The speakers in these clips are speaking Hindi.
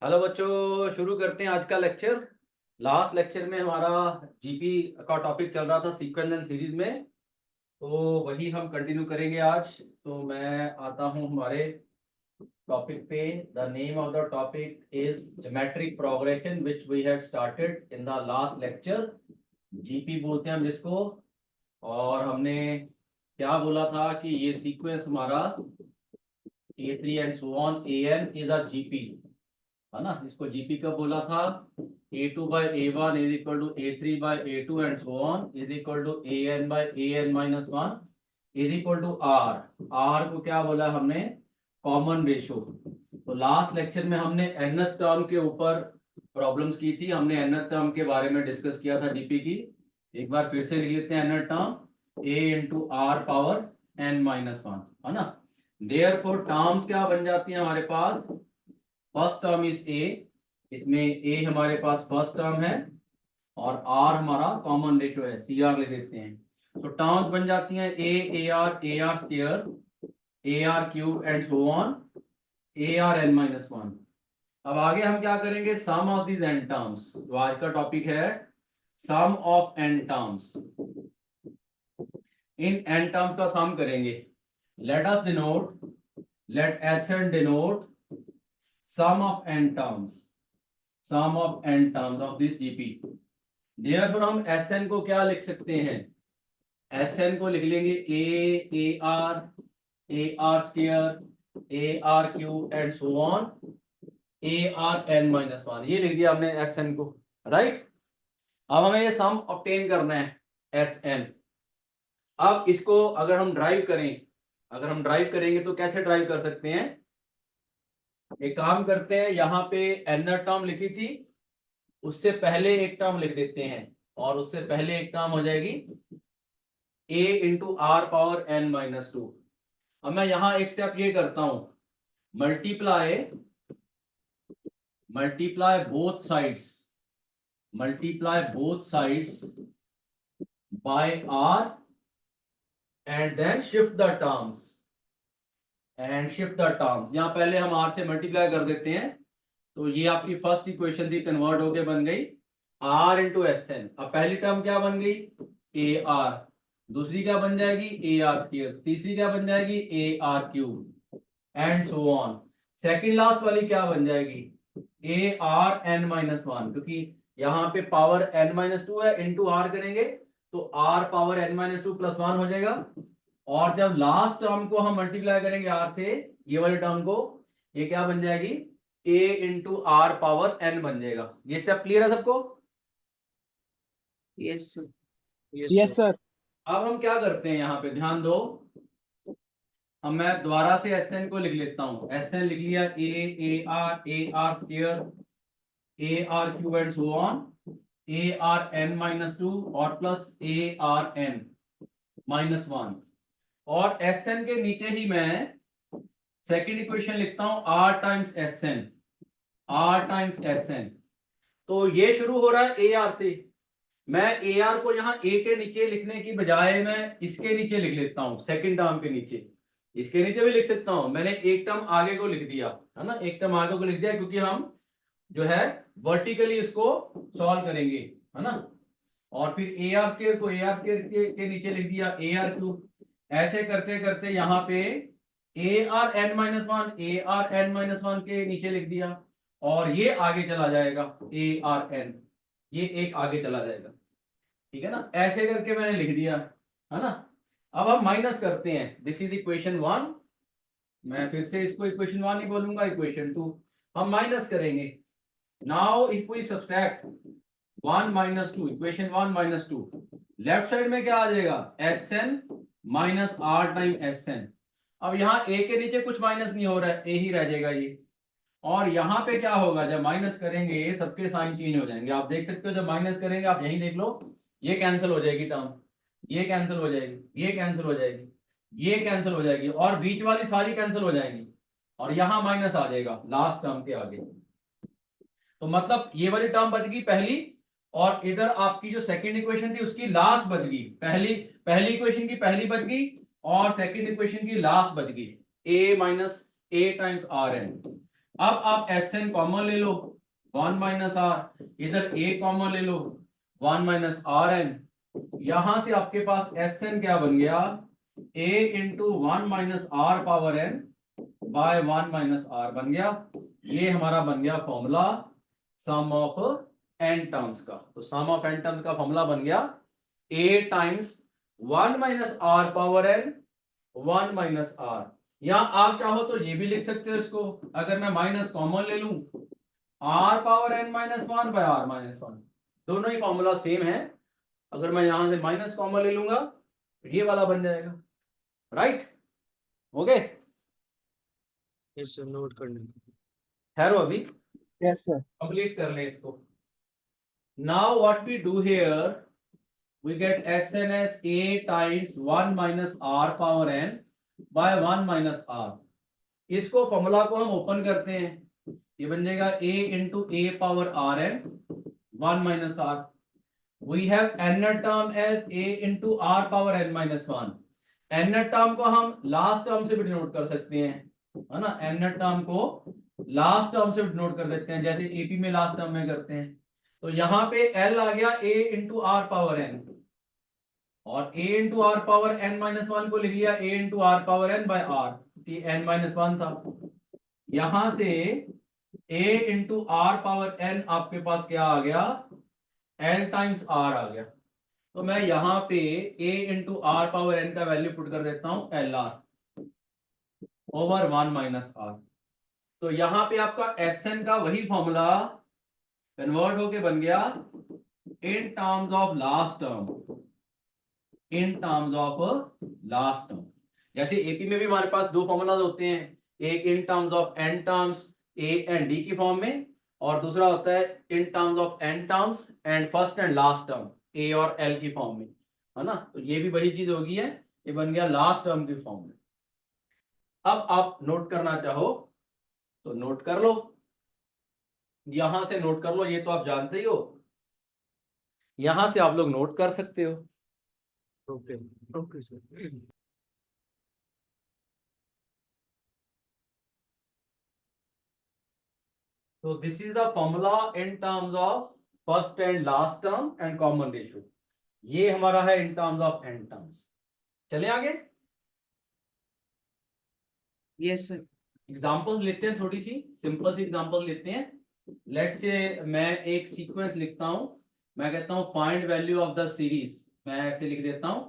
हेलो बच्चों, शुरू करते हैं आज का लेक्चर। लास्ट लेक्चर में हमारा जीपी का टॉपिक चल रहा था सीक्वेंस एंड सीरीज में, तो वही हम कंटिन्यू करेंगे आज। तो मैं आता हूं हमारे टॉपिक पे। The name of the topic is geometric progression which we had started in the last lecture. GP बोलते हैं हम जिसको। और हमने क्या बोला था कि ये सीक्वेंस हमारा A3 and so on AN is a GP, है ना। इसको जीपी कब बोला था? A2 by A1 is equal to A3 by A2 and so on is equal to AN by AN minus 1 is equal to R। R को क्या बोला हमने? Common ratio. तो लास्ट लेक्चर में हमने nth टर्म के ऊपर प्रॉब्लम्स की थी। हमने nth टर्म के बारे में डिस्कस किया था जीपी की। एक बार फिर से लिख लेते हैं nth term A into R power n minus 1, है ना। देयरफॉर टर्म्स क्या बन जाती हैं हमारे पास? फर्स्ट टर्म इज ए, इसमें ए हमारे पास फर्स्ट टर्म है और आर हमारा कॉमन रेशो है, सी आर ले देते हैं। तो टर्म्स बन जाती हैं a r square, a r cube and so on, a r n minus 1। अब आगे हम क्या करेंगे? Sum of these n terms. तो आज का टॉपिक है सम ऑफ एन टर्म्स। इन एन टर्म्स का सम करेंगे। Let us denote, let S n denote sum of n terms, sum of n terms of this GP। therefore हम Sn को क्या लिख सकते हैं? Sn को लिख लेंगे a r square a r cube and so on a r n minus 1। ये लिख दिया हमने Sn को, राइट। अब हमें ये सम ऑब्टेन करना है Sn। अब इसको अगर हम ड्राइव करें, अगर हम ड्राइव करेंगे तो कैसे ड्राइव कर सकते हैं? एक काम करते हैं, यहाँ पे n टर्म लिखी थी, उससे पहले एक टर्म लिख देते हैं और उससे पहले एक टर्म हो जाएगी a into are power n minus 2। अब मैं यहां एक स्टेप ये करता हूं, multiply multiply both sides, multiply both sides by r and then shift the terms, and shift the terms. यहां पहले हम r से मल्टीप्लाई कर देते हैं, तो ये आपकी फर्स्ट इक्वेशन थी, कन्वर्ट होके बन गई r इंटू एस एन। अब पहली टर्म क्या बन गई? A R. दूसरी क्या बन जाएगी? ए आर स्क्वायर। तीसरी क्या बन जाएगी? ए r cube and so on. Second last वाली क्या बन जाएगी? ए आर एन माइनस 1, क्योंकि यहाँ पे पावर एन माइनस 2 है, इंटू आर करेंगे तो r power n minus 2 plus 1 हो जाएगा। और जब लास्ट टर्म को हम मल्टीप्लाई करेंगे आर से, ये वाली टर्म को, ये क्या बन जाएगी? a into are power n बन जाएगा। ये स्टेप क्लियर है सबको? Yes sir. Yes sir. अब हम क्या करते हैं, यहाँ पे ध्यान दो। अब मैं दोबारा से Sn को लिख लेता हूं। Sn लिख लिया a r square a r cube and so on a r n minus 2 और plus a r n minus 1। और Sn के नीचे ही मैं सेकेंड इक्वेशन लिखता हूं, r times Sn, r times Sn। तो ये शुरू हो रहा है ए आर से। मैं ए आर को यहाँ ए के नीचे लिखने की बजाय मैं इसके नीचे लिख लेता हूँ, सेकंड टर्म के नीचे। इसके नीचे भी लिख सकता हूं, मैंने एक टर्म आगे को लिख दिया, है ना। एक टर्म आगे को लिख दिया क्योंकि हम जो है वर्टिकली इसको सॉल्व करेंगे, है ना। और फिर ए आर स्क्वायर को ए आर स्क्वायर के नीचे लिख दिया ए आर क्यूब। ऐसे करते करते यहाँ पे a r n minus 1 a r n minus 1 के नीचे लिख दिया, और ये आगे चला जाएगा ए आर एन, ये एक आगे चला जाएगा, ठीक है ना। ऐसे करके मैंने लिख दिया, है ना। अब हम माइनस करते हैं, दिस इज इक्वेशन 1। मैं फिर से इसको इक्वेशन 1 ही बोलूंगा, इक्वेशन 2 हम माइनस करेंगे। Now if we subtract 1 minus 2, equation 1 minus 2, left side में क्या आ जाएगा? Sn minus r time Sn। अब यहाँ a के नीचे कुछ माइनस नहीं हो रहा है, a ही रह जाएगा ये। और यहाँ पे क्या होगा, जब माइनस करेंगे सबके साइन चेंज हो जाएंगे। आप देख सकते हो, जब माइनस करेंगे आप यही देख लो, ये कैंसिल हो जाएगी टर्म, ये कैंसिल हो जाएगी, ये कैंसिल हो जाएगी, ये कैंसिल हो जाएगी, और बीच वाली सारी कैंसिल हो जाएंगी, और यहां माइनस आ जाएगा लास्ट टर्म के आगे। तो मतलब ये वाली टर्म बच गई पहली, और इधर आपकी जो सेकंड इक्वेशन थी उसकी लास्ट बच गई। पहली इक्वेशन की पहली बच गई और सेकंड इक्वेशन की लास्ट बच गई, a minus a times r n. अब आप Sn कॉमन ले लो, 1 माइनस आर, इधर a कॉमन ले लो, 1 माइनस आर एन। यहां से आपके पास Sn क्या बन गया, a into 1 minus r power n by 1 minus r बन गया। ये हमारा बन गया formula sum of n terms का। तो सम ऑफ n टर्म्स का फॉर्मूला बन गया a times 1 minus r power n 1 minus r. या आप चाहो तो ये भी लिख सकते हो इसको, अगर मैं माइनस कॉमन ले लूं, r power n minus one by r minus one, दोनों ही फॉर्मूला सेम है। अगर मैं यहां से माइनस कॉमन ले लूंगा ये वाला बन जाएगा, right? Okay, yes sir, note कर लें। ठहरो अभी यस सर। कंप्लीट कर ले इसको। Now what we do here, we get Sn as a times 1 minus r power n by 1 minus r। इसको फॉर्मूला को हम ओपन करते हैं, ये बन जाएगा a into a power rn 1 minus r। we have n term as a into r power n minus 1। n term को हम लास्ट टर्म से भी डिनोट कर सकते हैं, है ना? n टर्म को लास्ट टर्म से भी डिनोट कर सकते हैं, जैसे एपी में लास्ट टर्म में करते हैं। तो यहाँ पे l आ गया a into are power n, और a into are power n minus one को लिख लिया a into are power n by r, कि n माइनस वन था। यहां से a into are power n आपके पास क्या आ गया, l टाइम्स r आ गया। तो मैं यहाँ पे a into are power n का वैल्यू पुट कर देता हूं l r over 1 minus r. तो यहाँ पे आपका Sn का वही फॉर्मूला कन्वर्ट होके बन गया in terms of last term, in terms of last term. जैसे एपी में भी हमारे पास दो फॉर्मूलाज होते हैं, एक in terms of n terms a and d की फॉर्म में, और दूसरा होता है in terms of n terms and first and last term a और एल की फॉर्म में, है ना? तो ये भी वही चीज होगी है, ये बन गया लास्ट टर्म की फॉर्म में। अब आप नोट करना चाहो तो नोट कर लो, यहां से नोट कर लो, ये तो आप जानते ही हो, यहां से आप लोग नोट कर सकते हो। Okay okay sir. So this is the formula in terms of first and last term and common ratio। ये हमारा है in terms of n terms। चले आगे, यस सर। एग्जांपल्स लेते हैं, थोड़ी सी सिंपल सी एग्जांपल्स लेते हैं। लेट्स से मैं एक सीक्वेंस लिखता हूं, मैं कहता हूं find value of the series, मैं ऐसे लिख देता हूं,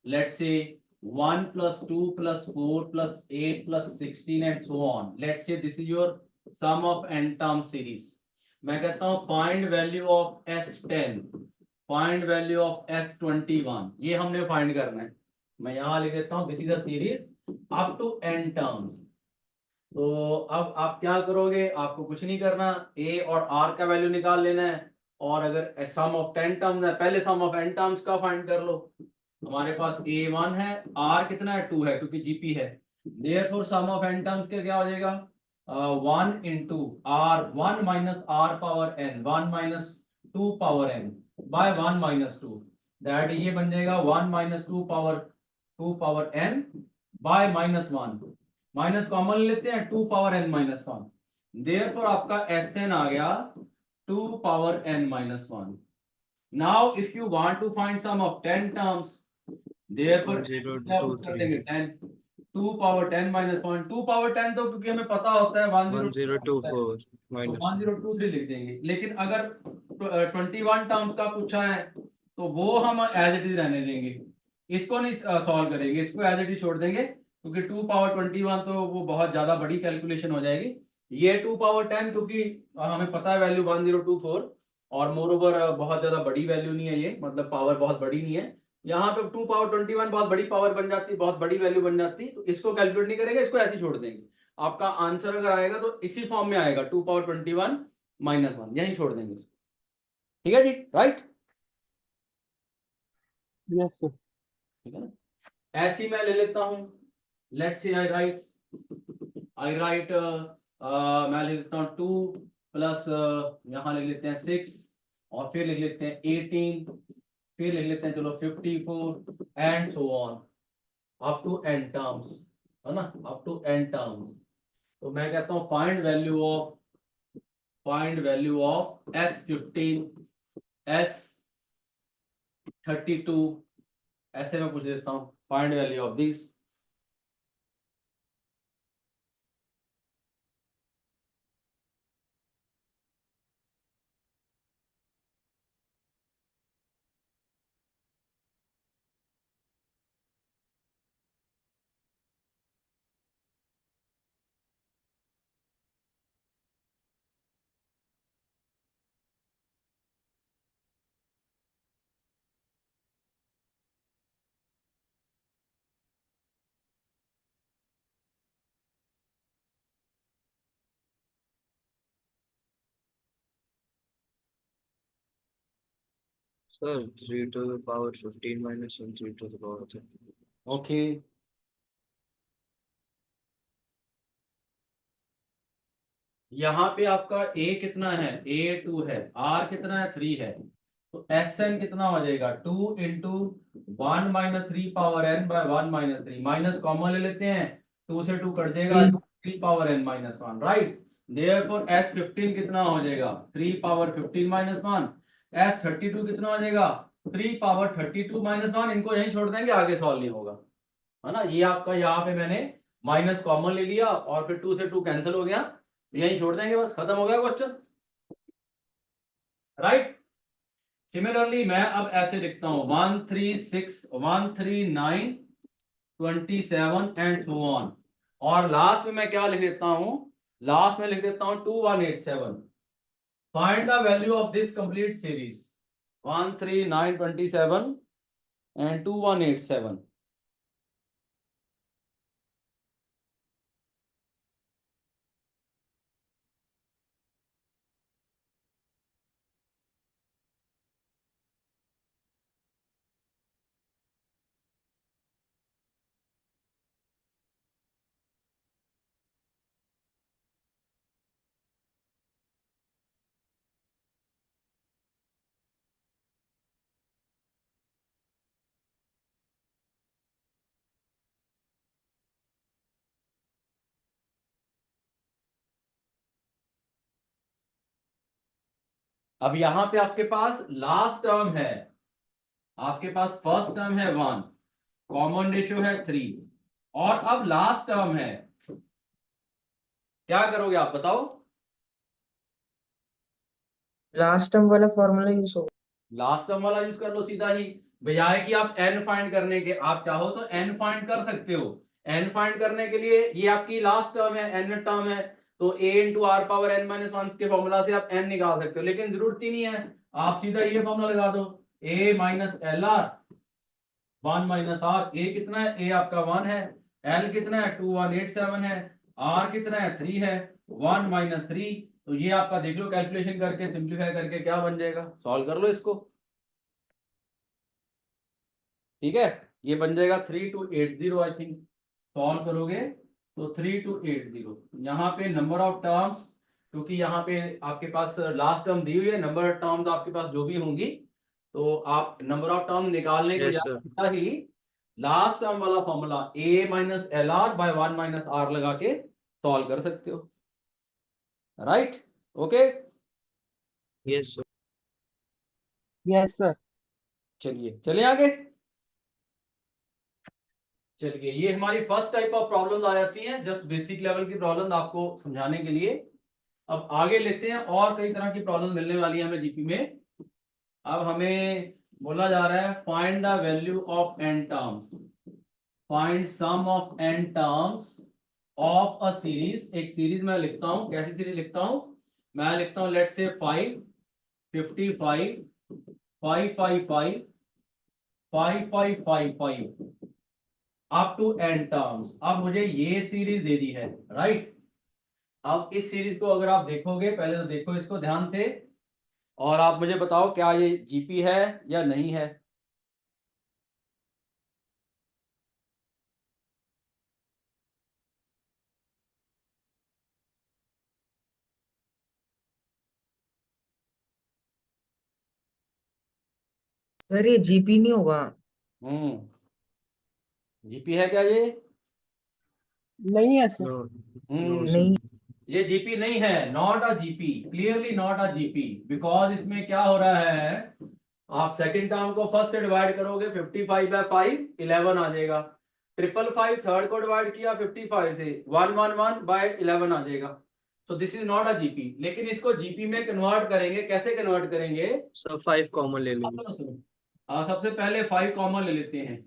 let's say 1 + 2 + 4 + 8 + 16 and so on. Let's say this is your sum of n term series. मैं कहता हूं find value of S10, find value of S21, ये हमने फाइंड करना है। मैं यहां लिख देता हूं this is the series up to n terms. तो अब आप क्या करोगे, आपको कुछ नहीं करना, a और r का वैल्यू निकाल लेना है, और अगर सम ऑफ 10 टर्म्स है पहले सम ऑफ n टर्म्स का फाइंड कर लो। हमारे पास a 1 है, r कितना है 2 है क्योंकि gp है, therefore sum of n terms का क्या हो जाएगा 1 into r 1 minus r power n 1 minus 2 power n by 1 minus 2, that ये बन जाएगा 1 minus 2 power n by -1, minus common लेते हैं 2 पावर n माइनस 1, देयरफॉर आपका Sn आ गया 2 power n minus 1। Now if you want to find sum of 10 terms, therefore क्या पुट कर देंगे 10, 2 पावर 10 माइनस 1, 2 पावर 10 तो क्योंकि हमें पता होता है 1024 माइनस 1023 लिख देंगे। लेकिन अगर 21 टर्म्स का पूछा है तो वो हम एज इट इज रहने देंगे, इसको नहीं सॉल्व करेंगे, इसको एज इट इज छोड़ देंगे, क्योंकि 2 पावर 21 तो वो बहुत ज्यादा बड़ी कैलकुलेशन हो जाएगी। ये 2 पावर 10 क्योंकि हमें पता है वैल्यू 1024, और मोर ओवर बहुत ज्यादा बड़ी वैल्यू नहीं है ये, मतलब पावर बहुत बड़ी नहीं है। यहाँ पे 2 पावर 21 बहुत बड़ी पावर बन जाती, बहुत बड़ी वैल्यू बन जाती, तो इसको कैलकुलेट नहीं करेंगे, इसको ऐसे ही छोड़ देंगे। आपका आंसर अगर आएगा तो इसी फॉर्म में आएगा 2 पावर 21 माइनस 1, यही छोड़ देंगे इसको। ठीक है जी, राइट? Yes sir. ठीक है ना? ऐसी मैं ले लेता हूं, लेट्स से आई राइट मैं लिख लेता हूं 2 प्लस यहां लिख लेते हैं 6, और फिर लिख लेते हैं 18, फिर लिख लेते हैं चलो 54 and so on up to n terms, है ना? Up to n terms. तो मैं कहता हूं find value of S15 S32, ऐसे मैं पूछ देता हूं find value of this. Sir, 3 to the power 15 minus 1, 3 to the power 10. Okay, यहाँ पे आपका a कितना है, a2 है, r कितना है, 3 है, तो Sn कितना हो जाएगा, 2 into 1 minus 3 power n by 1 minus 3, minus common ले लेते हैं, 2 से 2 कट जाएगा, 3 power n minus 1, right. Therefore S15 कितना हो जाएगा, 3 पावर 15 माइनस 1। S32 कितना हो जाएगा, 3 पावर 32 माइनस 1। इनको यहीं छोड़ देंगे, आगे सॉल्व नहीं होगा, है ना। ये आपका यहाँ पे मैंने माइनस कॉमन ले लिया और फिर 2 से 2 कैंसिल हो गया, यहीं छोड़ देंगे, बस खत्म हो गया क्वेश्चन, राइट। सिमिलरली मैं अब ऐसे लिखता हूं 136 139 27 एंड सो ऑन, और लास्ट में मैं क्या लिख देता हूं, लास्ट में लिख देता हूं 2187। Find the value of this complete series 139 27 and 2187। अब यहां पे आपके पास लास्ट टर्म है, आपके पास फर्स्ट टर्म है 1, कॉमन रेशियो है 3, और अब लास्ट टर्म है, क्या करोगे आप बताओ। लास्ट टर्म वाला फॉर्मूला यूज होगा। लास्ट टर्म वाला यूज कर लो सीधा ही, बजाय कि आप n फाइंड करने के, आप चाहो तो n फाइंड कर सकते हो। n फाइंड करने के लिए ये आपकी लास्ट टर्म है, n टर्म है, तो a into are power n minus 1 के फॉर्मूला से आप n निकाल सकते हो, लेकिन जरूरत ही नहीं है, आप सीधा ये फॉर्मूला लगा दो, a minus L r 1 minus r. a कितना है, a आपका 1 है, l कितना है 2187 है, r कितना है 3 है, 1 माइनस 3, तो ये आपका देख लो कैलकुलेशन करके, सिंप्लीफाई करके क्या बन जाएगा, सॉल्व कर लो इसको, ठीक है। ये बन जाएगा 3280, आई थिंक सॉल्व करोगे तो 3280। यहाँ पे नंबर ऑफ टर्म्स, क्योंकि यहाँ पे आपके पास लास्ट टर्म दी हुई है, नंबर ऑफ टर्म्स आपके पास जो भी होंगी, तो आप नंबर ऑफ टर्म निकालने के Yes, sir. लिए ही लास्ट टर्म वाला formula a minus L R by 1 minus R लगा के सॉल्व कर सकते हो, right. Okay, Yes, sir. Yes, sir. चलिए चलिए आगे। चलिए, ये हमारी फर्स्ट टाइप ऑफ प्रॉब्लम्स आ जाती हैं, जस्ट बेसिक लेवल की प्रॉब्लम आपको समझाने के लिए। अब आगे लेते हैं, और कई तरह की प्रॉब्लम मिलने वाली है हमें जीपी में। अब हमें बोला जा रहा है find the value of n terms, find sum of n terms of a series. एक सीरीज मैं लिखता हूं, कैसी सीरीज लिखता हूं, मैं लिखता हूं let's say 5 55 555 5555 up to n terms. अब मुझे ये सीरीज दे दी है, राइट। अब इस सीरीज को अगर आप देखोगे, पहले तो देखो इसको ध्यान से, और आप मुझे बताओ क्या ये जीपी है या नहीं है। सर ये जीपी नहीं होगा। जीपी है क्या ये, नहीं है सर। No. No, हम्म, sir. नहीं ये जीपी नहीं है, not a GP, clearly not a GP, because इसमें क्या हो रहा है, आप सेकंड टर्म को फर्स्ट से डिवाइड करोगे 55 बाय 5 11 आ जाएगा, 555 थर्ड को डिवाइड किया 55 से 111 बाय 11 आ जाएगा, so this is not a GP. लेकिन इसको जीपी में कन्वर्ट करेंगे, कैसे कन्वर्ट करेंगे? सब 5 कॉमन ले अब लेंगे. सुनो सुनो, सबसे पहले 5 कॉमन ले लेते हैं,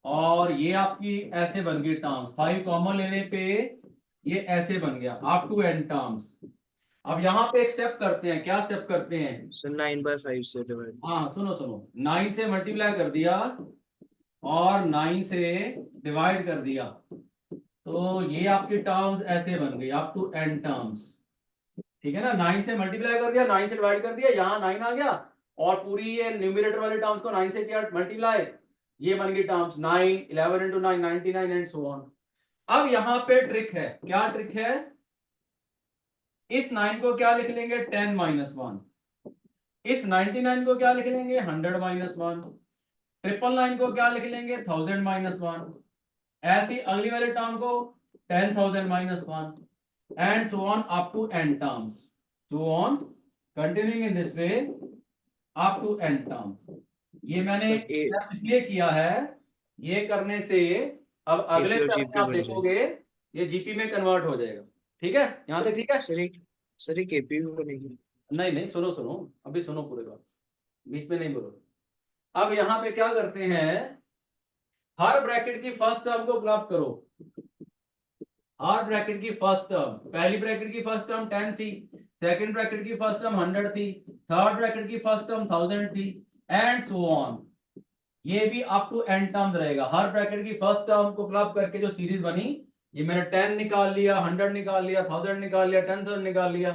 और ये आपकी ऐसे बन गई टर्म्स, 5 कॉमन लेने पे ये ऐसे बन गया अप टू एन टर्म्स। अब यहाँ पे एक स्टेप करते हैं, क्या स्टेप करते हैं? सर 9/5 से डिवाइड. हाँ सुनो सुनो, 9 से मल्टीप्लाई कर दिया और 9 से डिवाइड कर दिया, तो ये आपकी टर्म्स ऐसे बन गई अप टू एन टर्म्स, ठीक है ना। 9 से मल्टीप्लाई कर दिया, 9 से डिवाइड कर दिया, यहाँ 9 आ गया, और पूरी ये न्यूमरेटर वाले टर्म्स को 9 से किया मल्टीप्लाई, ये बन गई terms 9 11 into 9 99 and so on. अब यहाँ पे ट्रिक है, क्या ट्रिक है? इस 9 को क्या लिख लेंगे? 10 माइनस 1। इस 99 को क्या लिख लेंगे? 100 माइनस 1। 999 को क्या लिख लेंगे? 1000 माइनस 1। ऐसी अगली वाले टर्म को 10,000 minus 1 and so on up to n terms, so on continuing in this way up to n terms. ये मैंने सर ए step इसलिए किया है, ये करने से अब अगले एपी और स्टेप में जीपी आप बन जाएगी. देखोगे ये जीपी में कन्वर्ट हो जाएगा, ठीक है, यहां तक ठीक है? सर एक एपी भी बनेगी. नहीं नहीं, सुनो सुनो, अभी सुनो पूरे बात, बीच में नहीं बोलो। अब यहाँ पे क्या करते हैं, हर ब्रैकेट की फर्स्ट टर्म को क्लब करो, हर ब्रैकेट की फर्स्ट टर्म, पहली ब्रैकेट की फर्स्ट टर्म 10 थी, सेकंड ब्रैकेट की फर्स्ट टर्म 100 थी, थर्ड ब्रैकेट की फर्स्ट टर्म 1000 थी एंड सो ऑन, ये भी अप टू एन टर्म रहेगा। हर ब्रैकेट की फर्स्ट टर्म को क्लब करके जो सीरीज बनी, ये मैंने 10 निकाल लिया, 100 निकाल लिया, 1000 निकाल लिया, 10,000 निकाल लिया,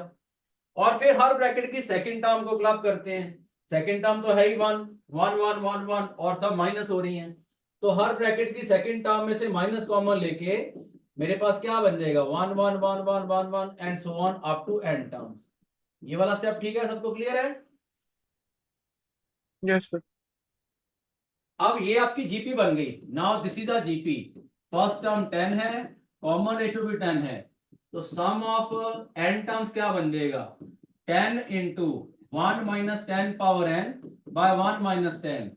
और फिर हर ब्रैकेट की सेकंड टर्म को क्लब करते हैं, सेकंड टर्म तो है ही 1 1 1 1 1 और सब माइनस हो रही हैं, तो हर ब्रैकेट की सेकंड टर्म में से माइनस कॉमन लेके मेरे पास क्या बन जाएगा? 1 1 1 1 1 1 and so on up to n terms. ये वाला स्टेप ठीक है, सबको क्लियर है? Yes sir. अब ये आपकी जीपी बन गई, now this is a GP, first term 10 है, कॉमन रेशियो भी 10 है, तो सम ऑफ एन टर्म्स क्या बन जाएगा? 10 into 1 minus 10 power n by 1 minus 10,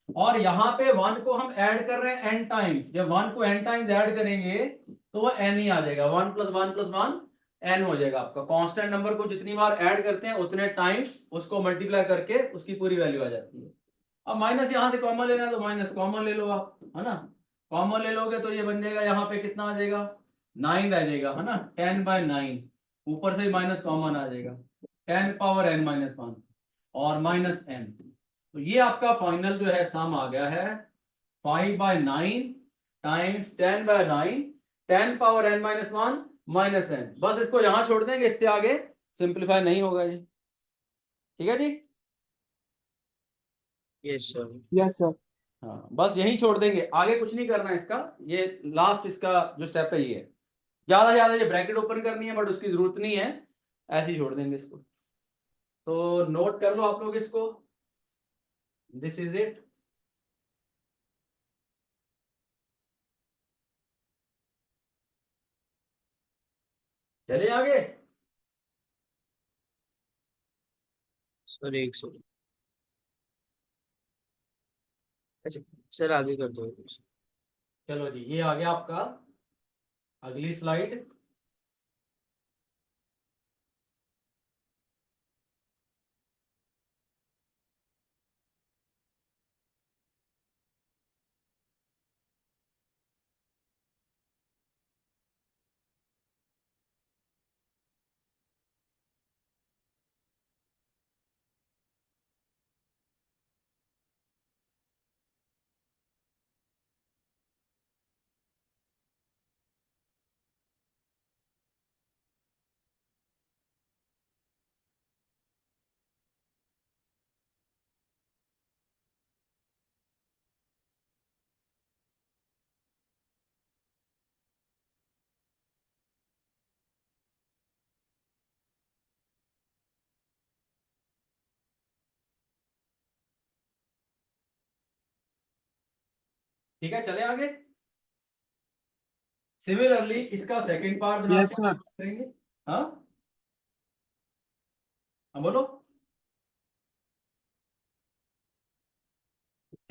और यहाँ पे 1 को हम ऐड कर रहे हैं एन टाइम्स, जब 1 को एन टाइम्स ऐड करेंगे तो वो एन ही आ जाएगा, 1 प्लस 1 प्लस 1 एन हो जाएगा आपका। कांस्टेंट नंबर को जितनी बार ऐड करते हैं उतने टाइम्स उसको मल्टीप्लाई करके उसकी पूरी वैल्यू आ जाती है। अब माइनस यहां से कॉमन लेना है तो माइनस कॉमन ले लो आप, है ना, कॉमन ले लोगे तो ये बन जाएगा, यहाँ पे कितना आ जाएगा? 9 रह जाएगा, है ना, 10/9, ऊपर से ही माइनस कॉमन आ जाएगा, 10 पावर n माइनस 1 और माइनस n, तो ये आपका फाइनल जो है सम आ गया है 5/9 times 10/9, 10 power n minus 1 minus n। बस इसको यहां छोड़ देंगे, इससे आगे सिंप्लीफाई नहीं होगा जी, ठीक है जी। Yes sir. Yes sir. हाँ बस यही छोड़ देंगे, आगे कुछ नहीं करना है इसका, ये लास्ट इसका जो स्टेप है ये है, ज्यादा से ज्यादा ये ब्रैकेट ओपन करनी है बट उसकी जरूरत नहीं है, ऐसे ही छोड़ देंगे इसको, तो नोट कर लो आप लोग इसको, दिस इज इट। चले आगे। सर एक सर. अच्छा सर आगे कर दो. चलो जी, ये आ गया आपका, अगली स्लाइड। ठीक है, चले आगे। सिमिलरली इसका सेकंड पार्ट Yes, बनाते हैं, sir. करेंगे। हाँ बोलो।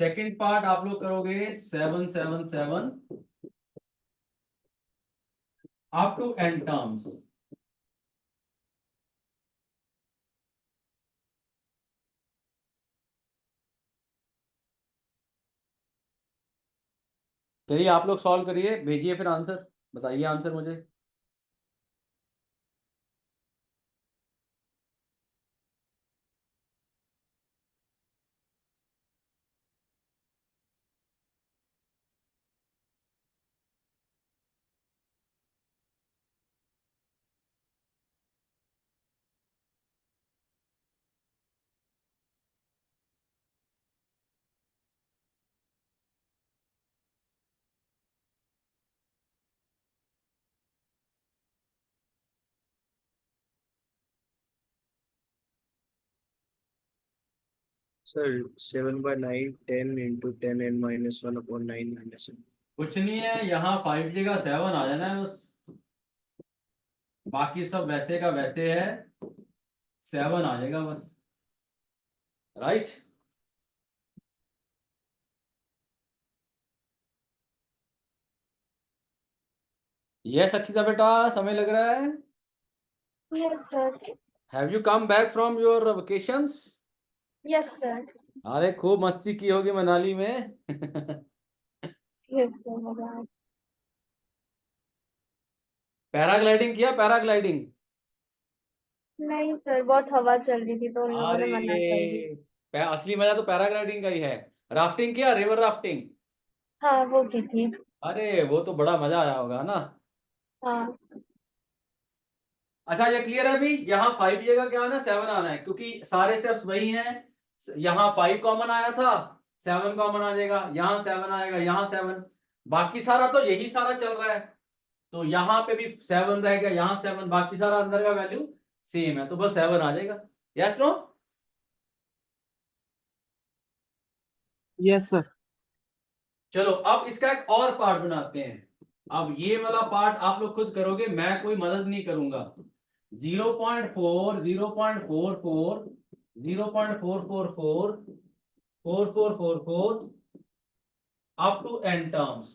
सेकंड पार्ट आप लोग करोगे 7 7 7 अप टू n टर्म्स। चलिए आप लोग सॉल्व करिए, भेजिए फिर आंसर, बताइए आंसर मुझे। Sir, 7/9 10 into 10n-1/9 minus 1. कुछ नहीं है, यहाँ 5 की जगह 7 आ जाना है बस, बाकी सब वैसे का वैसे है, 7 आ जाएगा बस, राइट। यस अक्षिता बेटा, समय लग रहा है। Yes, sir. Have you come back from your vacations? Yes, sir. अरे खूब मस्ती की होगी मनाली में। Yes, sir. मजा आया। पैराग्लाइडिंग किया, पैराग्लाइडिंग? नहीं सर, बहुत हवा चल रही थी तो उन लोगों ने मना कर दी। असली मजा तो पैराग्लाइडिंग का ही है। राफ्टिंग किया, रिवर राफ्टिंग? हाँ, वो की थी। अरे वो तो बड़ा मजा आया होगा ना। हाँ। अच्छा ये क्लियर है अभी? यहाँ 5 की जगह क्या आना है, 7 आना है, क्योंकि सारे स्टेप्स वही हैं। यहाँ 5 कॉमन आया था, 7 कॉमन आ जाएगा, यहाँ 7 आएगा, यहाँ 7, बाकी सारा तो यही सारा चल रहा है, तो यहाँ पे भी 7 रहेगा, यहाँ 7, बाकी सारा अंदर का वैल्यू सेम है, तो बस 7 आ जाएगा। Yes no? Yes, sir. चलो अब इसका एक और पार्ट बनाते हैं। अब ये वाला पार्ट आप लोग खुद करोगे, मैं कोई मदद नहीं करूंगा। 0.4 0.44 0.444 4444 up to n terms,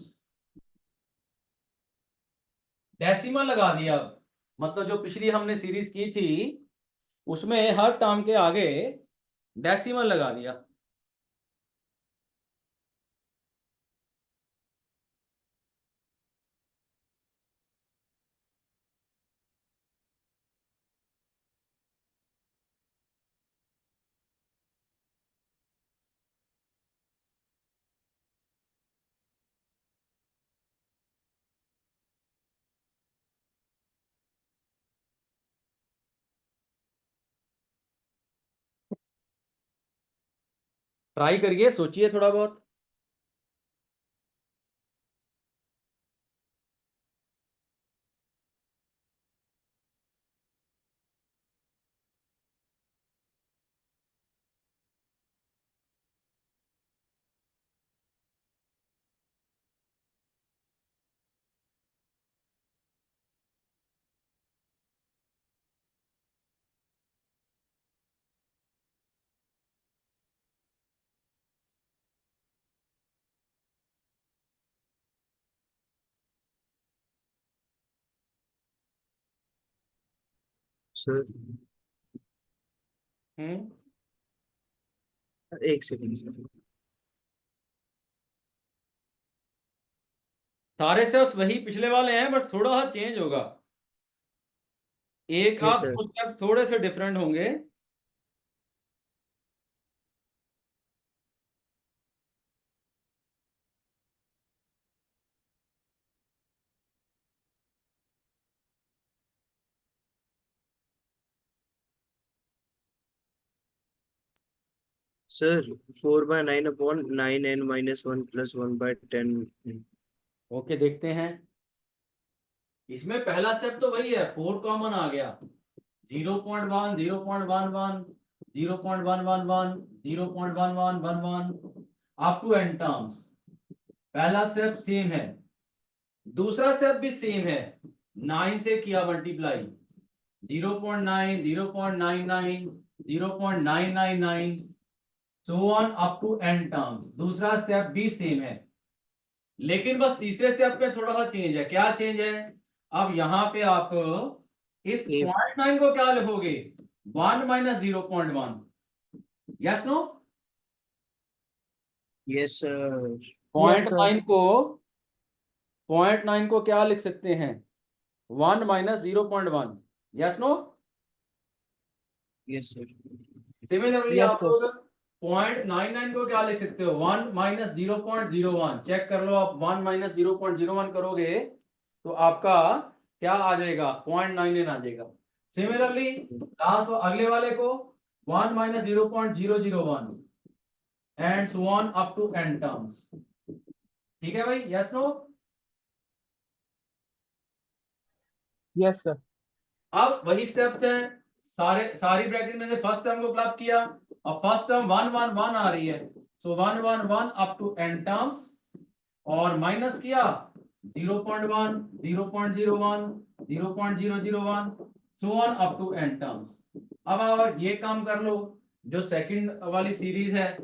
decimal लगा दिया। अब मतलब जो पिछली हमने सीरीज की थी उसमें हर टर्म के आगे डेसिमल लगा दिया। ट्राई करिए, सोचिए थोड़ा बहुत। Sir, हम्म, एक सेकंड सर। सारे स्टेप्स वही पिछले वाले हैं, बट थोड़ा सा चेंज होगा, एक यस आप सर। दो स्टेप्स थोड़े से डिफरेंट होंगे। Sir 4/9/9n-1 + 1/10. ओके देखते हैं, इसमें पहला स्टेप तो वही है, 4 कॉमन आ गया, 0.1 0.11 0.111 0.1111 अप टू n टर्म्स, पहला स्टेप सेम है। दूसरा स्टेप भी सेम है, 9 से किया multiply, 0.9, 0.99, 0.999 so on up to n terms. दूसरा स्टेप भी सेम है, लेकिन बस तीसरे स्टेप पे थोड़ा सा चेंज है। क्या चेंज है? अब यहाँ पे आप इस ये- 0.9 को क्या लिखोगे? 1 minus 0.1। Yes no? yes sir, point sir. Nine को, पॉइंट नाइन को क्या लिख सकते हैं? 1 minus 0.1। Yes no? yes sir, similarly Yes, आप sir. लोग 0.99 को क्या लिख सकते हो? 1 माइनस 0.01। चेक कर लो, आप 1 माइनस 0.01 करोगे तो आपका क्या आ जाएगा? 0.99 आ जाएगा। सिमिलरली लास्ट अगले वाले को 1 minus 0.001 and so on up to n terms. ठीक है भाई? Yes no? Yes, sir. अब वही स्टेप्स हैं, सारी ब्रैकेट में से फर्स्ट टर्म को क्लब किया, और फर्स्ट टर्म 1 1 1 आ रही है, सो 1 1 1 अप टू n टर्म्स, और माइनस किया 0.1 0.01 0.001 so on up to n terms. अब आप ये काम कर लो, जो सेकंड वाली सीरीज है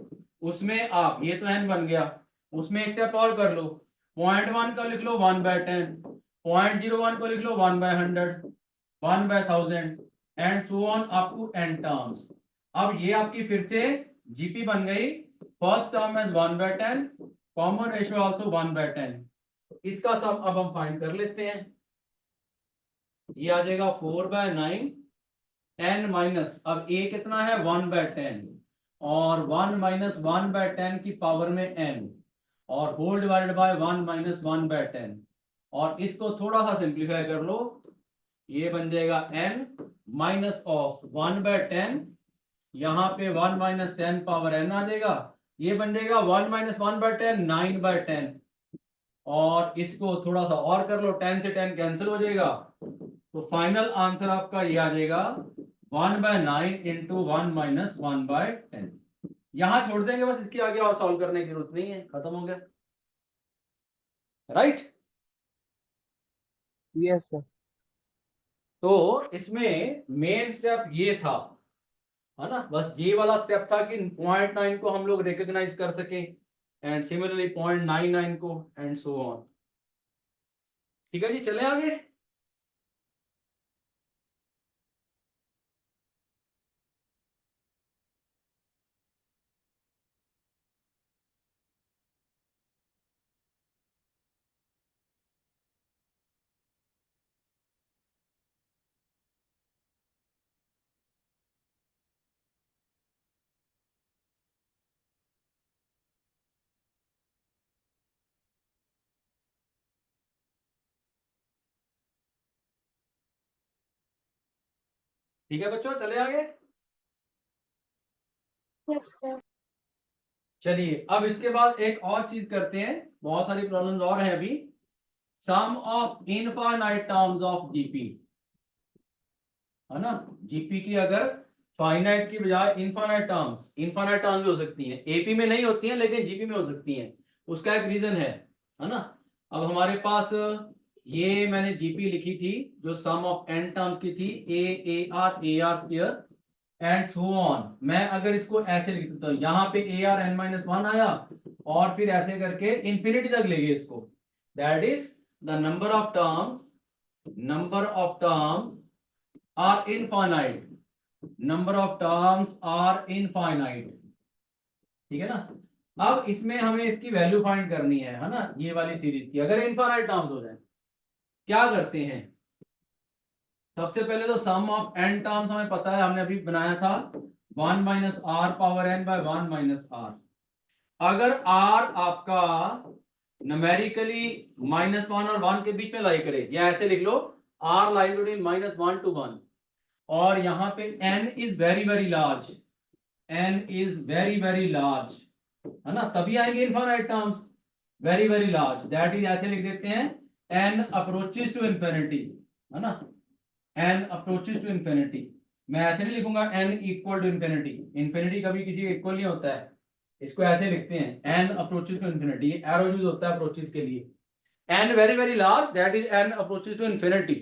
उसमें आप, ये तो n बन गया, उसमें एक स्टेप और कर लो, 0.1 का लिख लो 1/10, 0.01 को लिख लो 1/100, 1/1000 and so on up to n terms. अब ये आपकी फिर से जीपी बन गई, first term is 1/10, common ratio also 1/10। इसका सम अब हम फाइंड कर लेते हैं, ये आ जाएगा 4/9 n माइनस, अब a कितना है? 1/10, और 1 माइनस 1/10 की पावर में n, और होल डिवाइडेड बाय 1 माइनस 1/10, और इसको थोड़ा सा सिंप्लीफाई कर लो, ये बन जाएगा n माइनस ऑफ 1/10, यहाँ पे 1 माइनस 10 पावर n आ जाएगा, ये बन जाएगा 1 माइनस 1/10 9/10, और इसको थोड़ा सा और कर लो, 10 से 10 कैंसिल हो जाएगा, तो फाइनल आंसर आपका ये आ जाएगा 1/9 इंटू 1 माइनस 1/10। यहां छोड़ देंगे बस, इसके आगे और सॉल्व करने की जरूरत नहीं है, खत्म हो गया। राइट? Yes, sir. तो इसमें मेन स्टेप ये था, है ना, बस ये वाला स्टेप था कि 0.9 को हम लोग रिकॉग्नाइज कर सके, एंड सिमिलरली 0.99 को, एंड सो ऑन। ठीक है जी, चले आगे। ठीक है बच्चों, चले आगे। Yes sir. चलिए, अब इसके बाद एक और चीज करते हैं, बहुत सारी प्रॉब्लम्स और हैं अभी। Sum of infinite terms of GP, है ना, जीपी की अगर फाइनाइट की बजाय इनफाइनाइट टर्म्स भी हो सकती हैं, एपी में नहीं होती हैं लेकिन जीपी में हो सकती हैं, उसका एक रीजन है ना। अब हमारे पास ये मैंने जीपी लिखी थी जो सम ऑफ एन टर्म्स की थी, ए r square and so on. मैं अगर इसको ऐसे लिख देता हूं, यहाँ पे ए आर n माइनस 1 आया, और फिर ऐसे करके इंफिनिटी तक ले गए इसको, that is the number of terms are infinite, number of terms are infinite. ठीक है ना। अब इसमें हमें इसकी वैल्यू फाइंड करनी है ना, ये वाली सीरीज की अगर इनफाइनाइट टर्म्स हो जाए, क्या करते हैं? सबसे पहले तो सम ऑफ एन टर्म्स हमें पता है, हमने अभी बनाया था 1 minus r power n by 1 minus r. अगर आर आपका न्यूमेरिकली -1 और 1 के बीच में लाई करे, या ऐसे लिख लो आर लाइज बिटवीन -1 to 1, और यहाँ पे n is very very large, है ना, तभी आएंगे infinite terms, very very large, that is ऐसे लिख देते हैं n अप्रोचेस टू इंफिनिटी, है ना, n अप्रोचेस टू इंफिनिटी। मैं ऐसे नहीं लिखूंगा n equal to infinity, infinity कभी किसी इक्वल नहीं होता है, इसको ऐसे लिखते हैं n approaches to infinity, arrow use होता है अप्रोचेस के लिए। n very very large that is n approaches to infinity,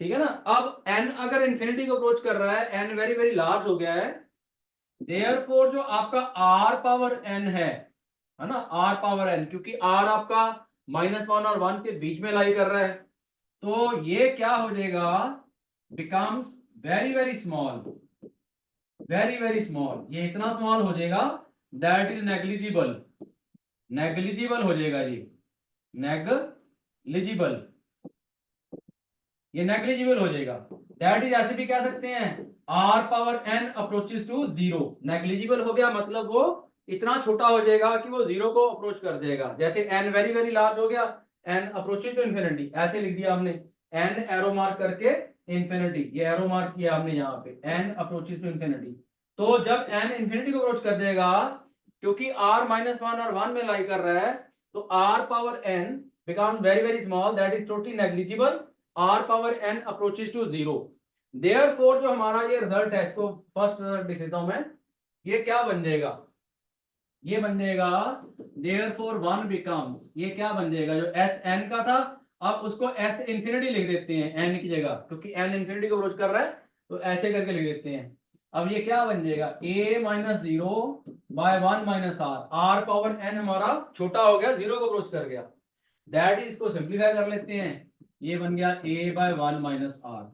ठीक है ना। अब n अगर इन्फिनिटी को अप्रोच कर रहा है, n वेरी वेरी लार्ज हो गया है, देयरफॉर जो आपका r पावर n है ना, r पावर n, क्योंकि r आपका -1 और 1 के बीच में लाई कर रहा है, तो ये क्या हो जाएगा, becomes very very small, very very small, ये इतना स्मॉल हो जाएगा दैट इज नेग्लिजिबल, नेग्लिजिबल हो जाएगा ये, नेग्लिजिबल, ये नेग्लिजिबल हो जाएगा। दैट इज ऐसे भी कह सकते हैं r power n approaches to 0, negligible हो गया मतलब वो इतना छोटा हो जाएगा कि वो 0 को अप्रोच कर देगा। जैसे n वेरी वेरी लार्ज हो गया, n अप्रोचेस टू इन्फिनिटी, ऐसे लिख दिया हमने, n एरो मार्क करके इन्फिनिटी, ये एरो मार्क किया हमने यहाँ पे, n अप्रोचेस टू इन्फिनिटी। तो जब n इन्फिनिटी को अप्रोच कर देगा, क्योंकि r -1 और 1 में लाई कर रहा है, तो r power n becomes very very small that is totally negligible, r power n approaches to 0। Therefore जो हमारा ये रिजल्ट है, इसको फर्स्ट रिजल्ट लिख देता हूं मैं, ये क्या बन जाएगा, ये बन जाएगा देयरफॉर 1 बिकम्स, ये क्या बन जाएगा, जो s n का था अब उसको s इंफिनिटी लिख देते हैं n की जगह, क्योंकि n इंफिनिटी को अप्रोच कर रहा है, तो ऐसे करके लिख देते हैं। अब ये क्या बन जाएगा, a - 0 by 1 - r, r power n हमारा छोटा हो गया, 0 को अप्रोच कर गया, दैट इज, इसको सिंपलीफाई कर लेते हैं, ये बन गया a बाय 1 - r।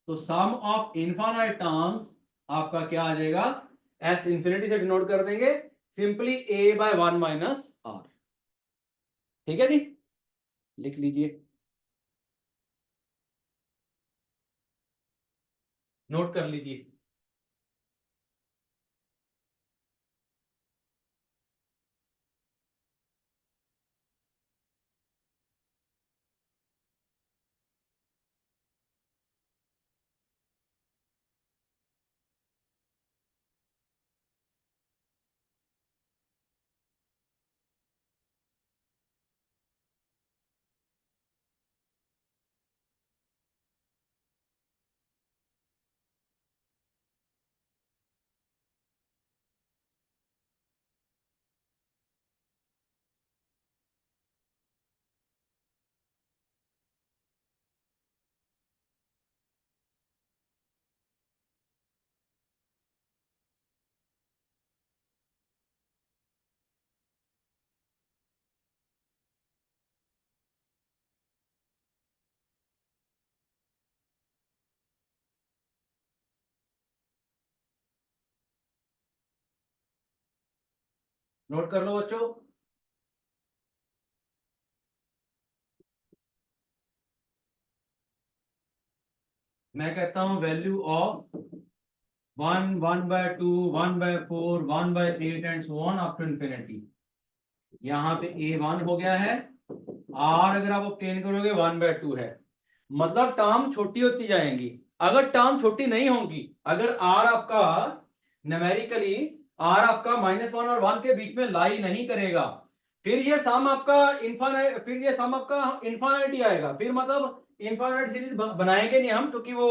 तो सम ऑफ इनफाइनाइट टर्म्स आपका क्या आ जाएगा, s इंफिनिटी से डिनोट कर देंगे, सिंपली a बाय 1 - r, ठीक है जी, लिख लीजिए, नोट कर लीजिए। नोट कर लो बच्चों, मैं कहता हूं value of 1, 1/2, 1/4, 1/8 and so on up to infinity. यहाँ पे a1 हो गया है, r अगर आप ऑब्टेन करोगे 1/2 है, मतलब टर्म छोटी होती जाएंगी। अगर टर्म छोटी नहीं होंगी, अगर r आपका न्यूमेरिकली r आपका -1 और 1 के बीच में लाई नहीं करेगा, फिर ये सम आपका इनफाइनाइट, फिर ये सम आपका इनफाइनाइट ही आएगा, फिर मतलब इनफाइनाइट सीरीज बनाएंगे नहीं हम, क्योंकि वो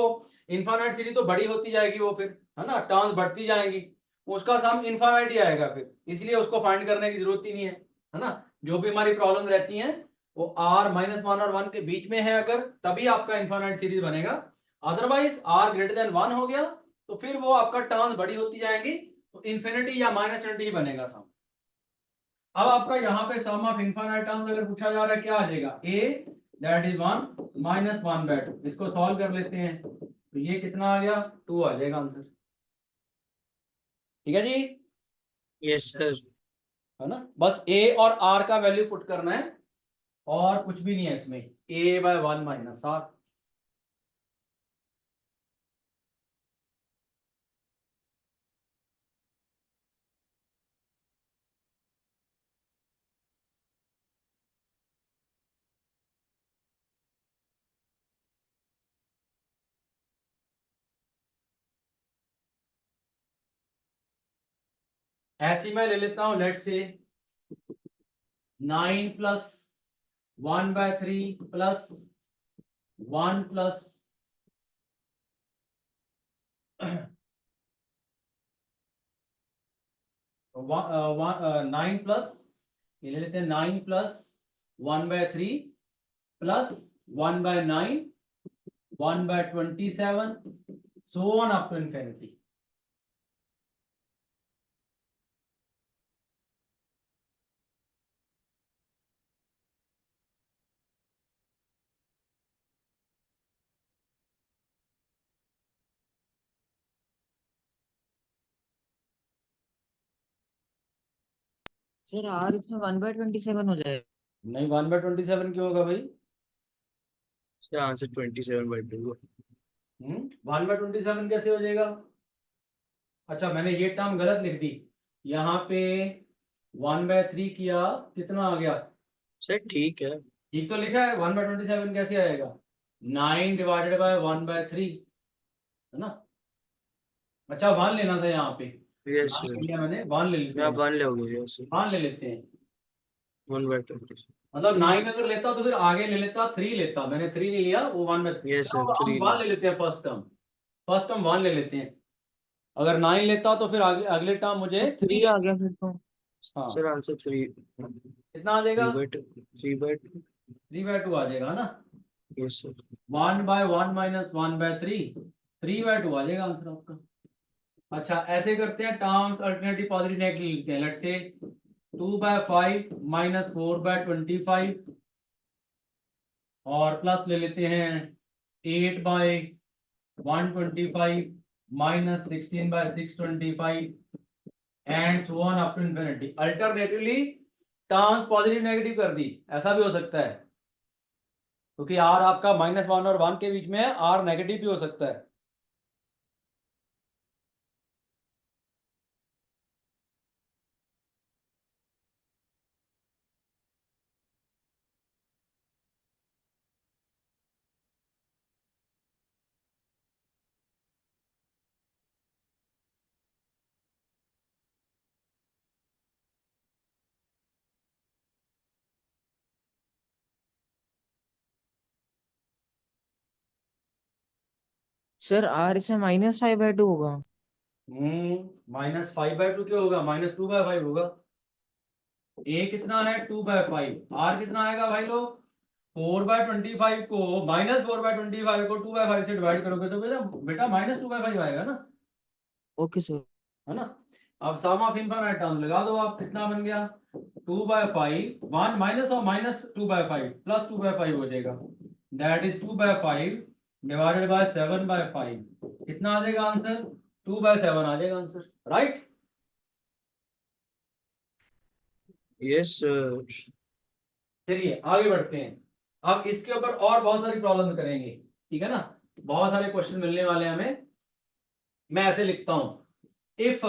इनफाइनाइट सीरीज तो बड़ी होती जाएगी, वो फिर है ना, टर्म्स बढ़ती जाएंगी, उसका सम इनफाइनाइट ही आएगा फिर, इसलिए उसको फाइंड करने की जरूरत ही नहीं है ना। जो भी हमारी प्रॉब्लम रहती हैं वो r -1 और 1 के बीच में है अगर, तभी आपका इनफाइनाइट सीरीज बनेगा, अदरवाइज r ग्रेटर देन 1 हो गया तो फिर वो आपका टर्म्स बड़ी होती जाएंगी, तो इन्फिनिटी या -इन्फिनिटी ही बनेगा सम। अब आपका यहाँ पे सम ऑफ इनफाइनाइट टर्म्स अगर पूछा जा रहा है, क्या आ जाएगा, a दैट इज 1 -1/2, इसको सॉल्व कर लेते हैं, तो ये कितना आ गया, 2 आ जाएगा आंसर, ठीक है जी, यस सर। है ना। बस a और r का वैल्यू पुट करना है और कुछ भी नहीं है इसमें, a बाय 1 - r। ऐसी मैं ले लेता हूं, लेट से 9 + 1/3 + 1 + 9 प्लस, ये ले लेते हैं 9 + 1/3 plus 1/9, 1/27, so on up to infinity. Sir r इसमें 1/27 हो जाएगा। नहीं 1/27 क्यों होगा भाई? इसका आंसर 27/2। 1/27 कैसे हो जाएगा? अच्छा मैंने ये टर्म गलत लिख दी, यहाँ पे 1/3 किया, कितना आ गया? सर ठीक है। ठीक तो लिखा है, 1/27 कैसे आएगा? 9 डिवाइडेड बाय 1/3 है ना। अच्छा 1 लेना था यहाँ पे, यस 9 सर। लिया मैंने, 1 ले लेते आप हैं, 1 लोगे? Yes sir. 1 ले लेते हैं। 1/20। मतलब 9 अगर लेता तो फिर आगे ले लेता 3 लेता, मैंने 3 नहीं लिया, वो 1 में। यस सर, हम 3 1 ले लेते हैं, फर्स्ट टर्म 1 ले लेते हैं। अगर 9 लेता तो फिर आगे अगले टर्म मुझे 3 3। आ गया फिर तो। हाँ सर आंसर 3। कितना आ जाएगा? 3/2। 3/2 आ जाएगा ना। Yes sir. 1/1 माइनस 1/3, 3/2 आ जाएगा आंसर आपका। अच्छा ऐसे करते हैं, टर्म्स अल्टरनेटिव पॉजिटिव नेगेटिव लिखते हैं। लेट्स से 2/5 माइनस 4/25 और प्लस ले लेते हैं 8/125 minus 16/625 and so on up to infinity. Alternatively terms positive negative कर दी, ऐसा भी हो सकता है, क्योंकि आर आपका -1 और 1 के बीच में है, आर नेगेटिव भी हो सकता है। सर आर इसमें -5/2 होगा। -5/2 क्यों होगा? -2/5 होगा। ए कितना है? 2/5। आर कितना आएगा भाई लोग? 4/25 को -4/25 को 2/5 से डिवाइड करोगे तो बेटा -2/5 आएगा ना, ओके सर। है ना। अब सम ऑफ इनफाइनाइट टर्म लगा दो आप, कितना बन गया? 2/5, 1 माइनस और -2/5 प्लस 2/5 हो जाएगा, दैट इज 2/5 डिवाइडेड बाय 7/5। कितना आ जाएगा आंसर? 2/7 आ जाएगा आंसर, राइट। Yes sir. चलिए आगे बढ़ते हैं। अब इसके ऊपर और बहुत सारी प्रॉब्लम करेंगे, ठीक है ना, बहुत सारे क्वेश्चन मिलने वाले हैं हमें। मैं ऐसे लिखता हूं, if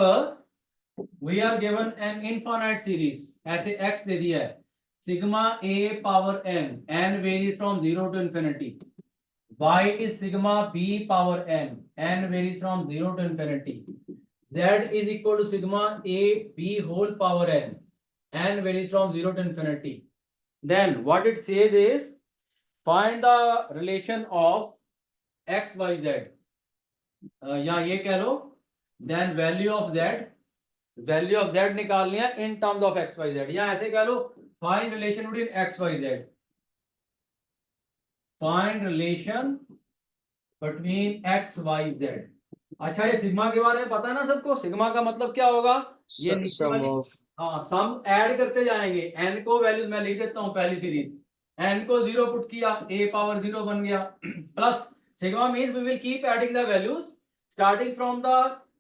we are given an infinite series, ऐसे x दे दिया है, sigma a power n varies from 0 to infinity, y is sigma b power n varies from 0 to infinity, z is equal to sigma a b whole power n varies from 0 to infinity. Then what it says is find the relation of x y z, या ये कह लो, then value of z निकालनी है in terms of x y z, या ऐसे कह लो find relation between x y z, find relation between x y z। अच्छा ये सिग्मा के बारे में पता है ना सबको, सिग्मा का मतलब क्या होगा? ये नीचे सम वाली, ऑफ। हाँ सम ऐड करते जाएंगे, n को वैल्यूज मैं लिख देता हूं, पहली सीरीज n को 0 पुट किया, a पावर 0 बन गया, plus sigma means we will keep adding the values starting from the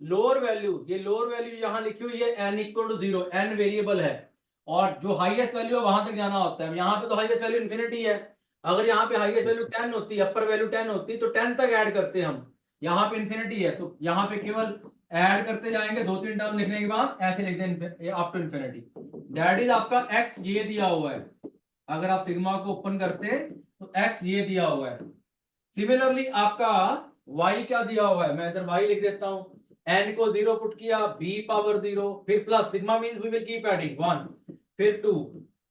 lower value. ये लोअर वैल्यू यहां लिखी हुई है n equal to 0, n variable है, और जो हाईएस्ट वैल्यू है वहां तक जाना होता है। यहाँ पे तो हाईएस्ट वैल्यू इन्फिनिटी है, अगर यहाँ पे हाईएस्ट वैल्यू 10 होती, अपर वैल्यू 10 होती तो 10 तक ऐड करते हम, यहाँ पे इन्फिनिटी है तो यहाँ पे केवल ऐड करते जाएंगे, 2-3 टर्म लिखने के बाद ऐसे लिख दें up to infinity. That is आपका x ये दिया हुआ है, अगर आप सिग्मा को ओपन करते तो x ये दिया हुआ है। सिमिलरली आपका y क्या दिया हुआ है, मैं इधर y लिख देता हूं, n को 0 पुट किया, b पावर 0, फिर plus sigma means we will keep adding 1, फिर 2,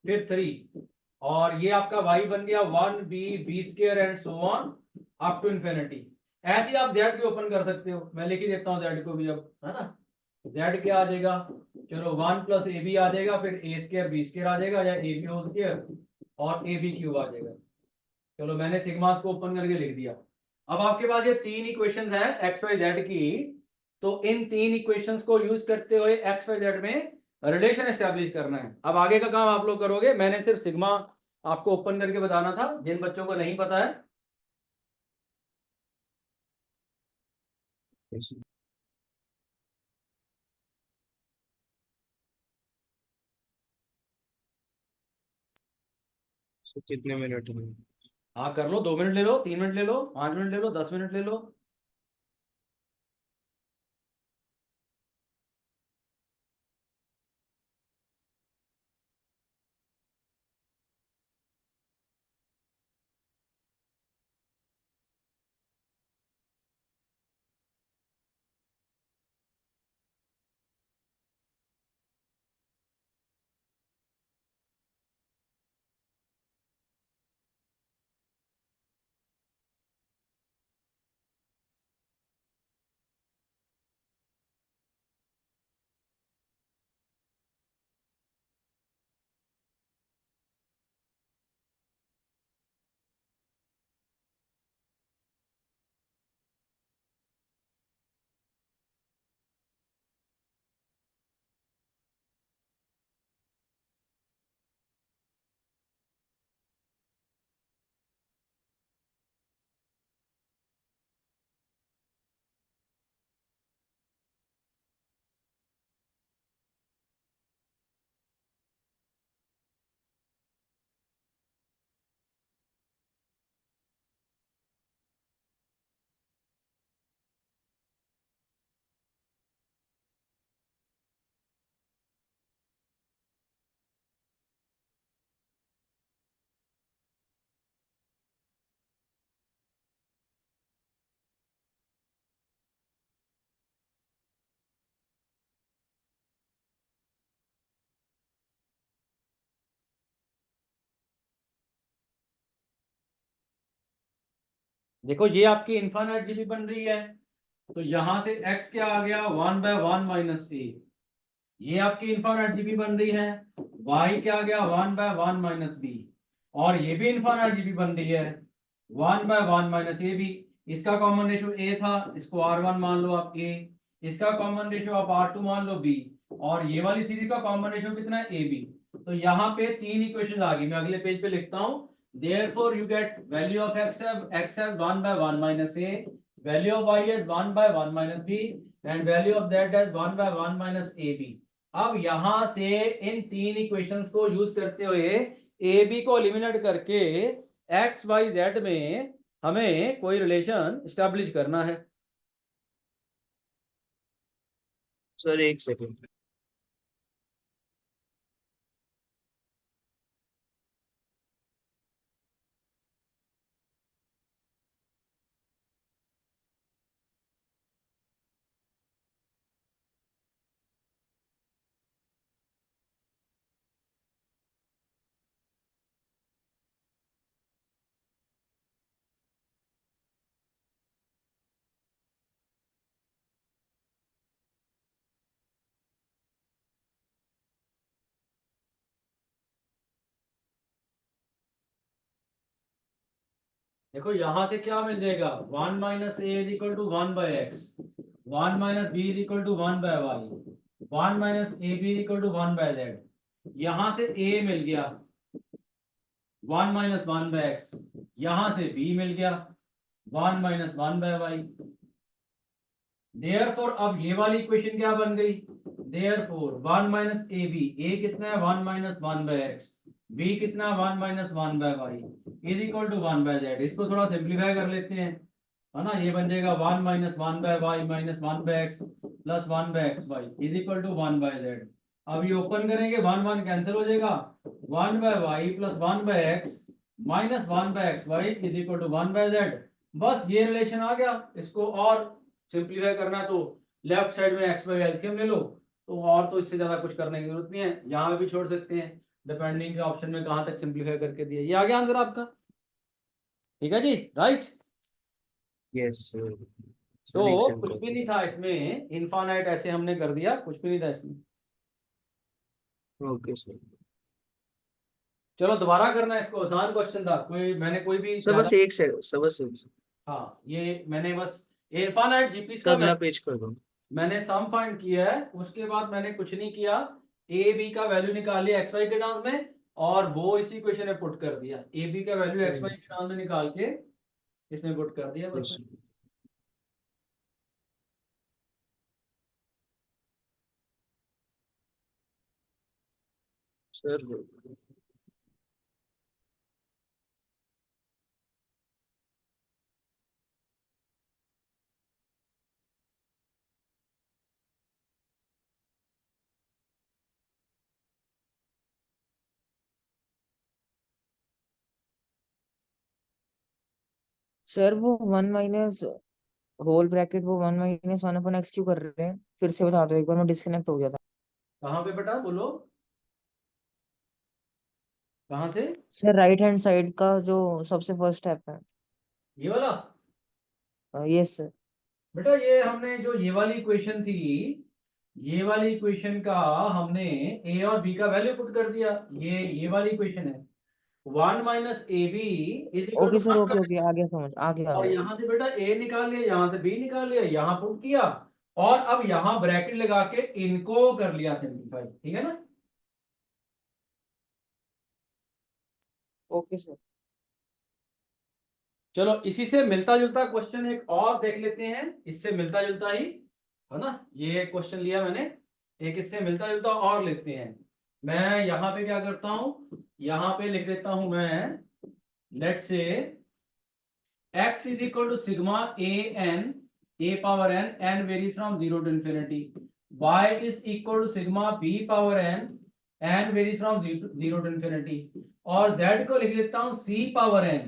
फिर 3, और ये आपका y बन गया 1b b square and so on up to infinity. ऐसे आप z भी ओपन कर सकते हो, मैं लिख ही देता हूं z को भी, अब है ना, z क्या आ जाएगा, चलो 1 प्लस ए बी आ जाएगा, फिर a स्क्वायर b स्क्वायर आ जाएगा, या ए बी होल स्क्वायर और ए बी क्यूब आ जाएगा। चलो मैंने सिग्मास को ओपन करके लिख दिया। अब आपके पास ये तीन इक्वेशंस हैं एक्स वाई जेड की, तो इन तीन इक्वेशंस को यूज करते हुए एक्स वाई जेड में रिलेशन एस्टेब्लिश करना है। अब आगे का काम आप लोग करोगे, मैंने सिर्फ सिग्मा आपको ओपन करके बताना था, जिन बच्चों को नहीं पता है। Yes, sir. So, कितने मिनट में? हाँ कर लो, 2 मिनट ले लो, 3 मिनट ले लो, 5 मिनट ले लो, 10 मिनट ले लो। देखो ये आपकी इनफाइनाइट जीबी बन रही है, तो यहां से x क्या आ गया, 1/1 माइनस ए। ये आपकी इनफाइनाइट जीबी बन रही है, y क्या आ गया, 1/1 माइनस बी। और ये भी इनफाइनाइट जीबी बन रही है, 1/1 माइनस ए बी। इसका कॉमन रेशियो a था, इसको r1 मान लो आप a, इसका कॉमन रेशियो आप r2 मान लो b, और ये वाली सीरीज का कॉमन रेशियो कितना है, ab। तो यहाँ पे तीन इक्वेशन आ गई, मैं अगले पेज पे लिखता हूँ। Therefore you get value of x as 1/1 minus a, value of y as 1/1 minus b, and value of z as 1/1 minus ab। अब यहां से इन तीन इक्वेशंस को यूज करते हुए ए बी को एलिमिनेट करके एक्स वाई जेड में हमें कोई रिलेशन स्टैब्लिश करना है। सर एक सेकंड। देखो यहां से क्या मिल जाएगा, 1 minus a is equal to 1 by x, 1 minus b is equal to 1 by y, 1 minus a b is equal to 1 by z. यहां से a मिल गया 1 माइनस 1 बाय एक्स, यहां से b मिल गया 1 माइनस 1 बाय वाई। देयरफॉर अब ये वाली इक्वेशन क्या बन गई, देयरफॉर 1 माइनस ए बी, ए कितना है 1 माइनस 1 बाय एक्स, बी कितना 1 minus 1 by y is equal to 1 by z. इसको थोड़ा सिंप्लीफाई कर लेते हैं, है ना। ये बन जाएगा 1 minus 1 by y minus 1 by x plus 1 by x y is equal to 1 by z. अब ये ओपन करेंगे, 1 1 कैंसिल हो जाएगा, 1 by y plus 1 by x minus 1 by x y is equal to 1 by z. बस ये रिलेशन आ गया। इसको और सिंप्लीफाई करना है तो लेफ्ट साइड में एक्स वाई एलसीएम ले लो, तो और तो इससे ज्यादा कुछ करने की जरूरत नहीं है। यहाँ भी छोड़ सकते हैं, डिपेंडिंग के ऑप्शन में कहां तक सिंप्लीफाई करके दिया। ये आ गया आंसर आपका, ठीक है जी, राइट। Yes sir. तो कुछ भी नहीं था इसमें, इनफाइनाइट ऐसे हमने कर दिया, कुछ भी नहीं था इसमें। Okay sir. चलो दोबारा करना है इसको, आसान क्वेश्चन था, मैंने कोई भी सर बस एक से, सर बस एक से। हाँ ये मैंने बस इरफान एंड जीपीस तो का अगला पेज कर दो। मैंने सम फाइंड किया है, उसके बाद मैंने कुछ नहीं किया, ए बी का वैल्यू निकाली एक्स वाई के टर्म्स में और वो इसी क्वेश्चन में पुट कर दिया, ए बी का वैल्यू एक्स वाई के टर्म्स में निकाल के इसमें पुट कर दिया बस। सर सर वो 1 माइनस होल ब्रैकेट वो 1 - 1/x क्यों कर रहे हैं? फिर से बता दो एक बार, मैं डिस्कनेक्ट हो गया था। कहाँ पे बेटा बोलो, कहाँ से? सर राइट हैंड साइड का जो सबसे फर्स्ट स्टेप है। ये वाला? Yes sir. बेटा ये हमने जो ये वाली इक्वेशन थी, ये वाली इक्वेशन का हमने ए और बी का वैल्यू पुट कर दिया, ये वाली इक्वेशन है, 1 minus a b is equal okay to sir, okay 1। Okay, आ गया समझ, आ गया आ और गया। यहां से बेटा ए निकाल लिया, यहां से बी निकाल लिया, यहां पुट किया और अब यहां ब्रैकेट लगा के इनको कर लिया सिंप्लीफाई, ठीक है ना? Okay sir. चलो इसी से मिलता जुलता क्वेश्चन एक और देख लेते हैं, इससे मिलता जुलता ही है ना, ये क्वेश्चन लिया मैंने, एक इससे मिलता जुलता और लेते हैं। मैं यहां पे क्या करता हूं, यहां पे लिख देता हूं मैं, लेट से x is equal to sigma a n, a power n, n varies from 0 to infinity, y is equal to sigma b power n, n varies from 0 to infinity, और z को लिख लेता हूं c power n,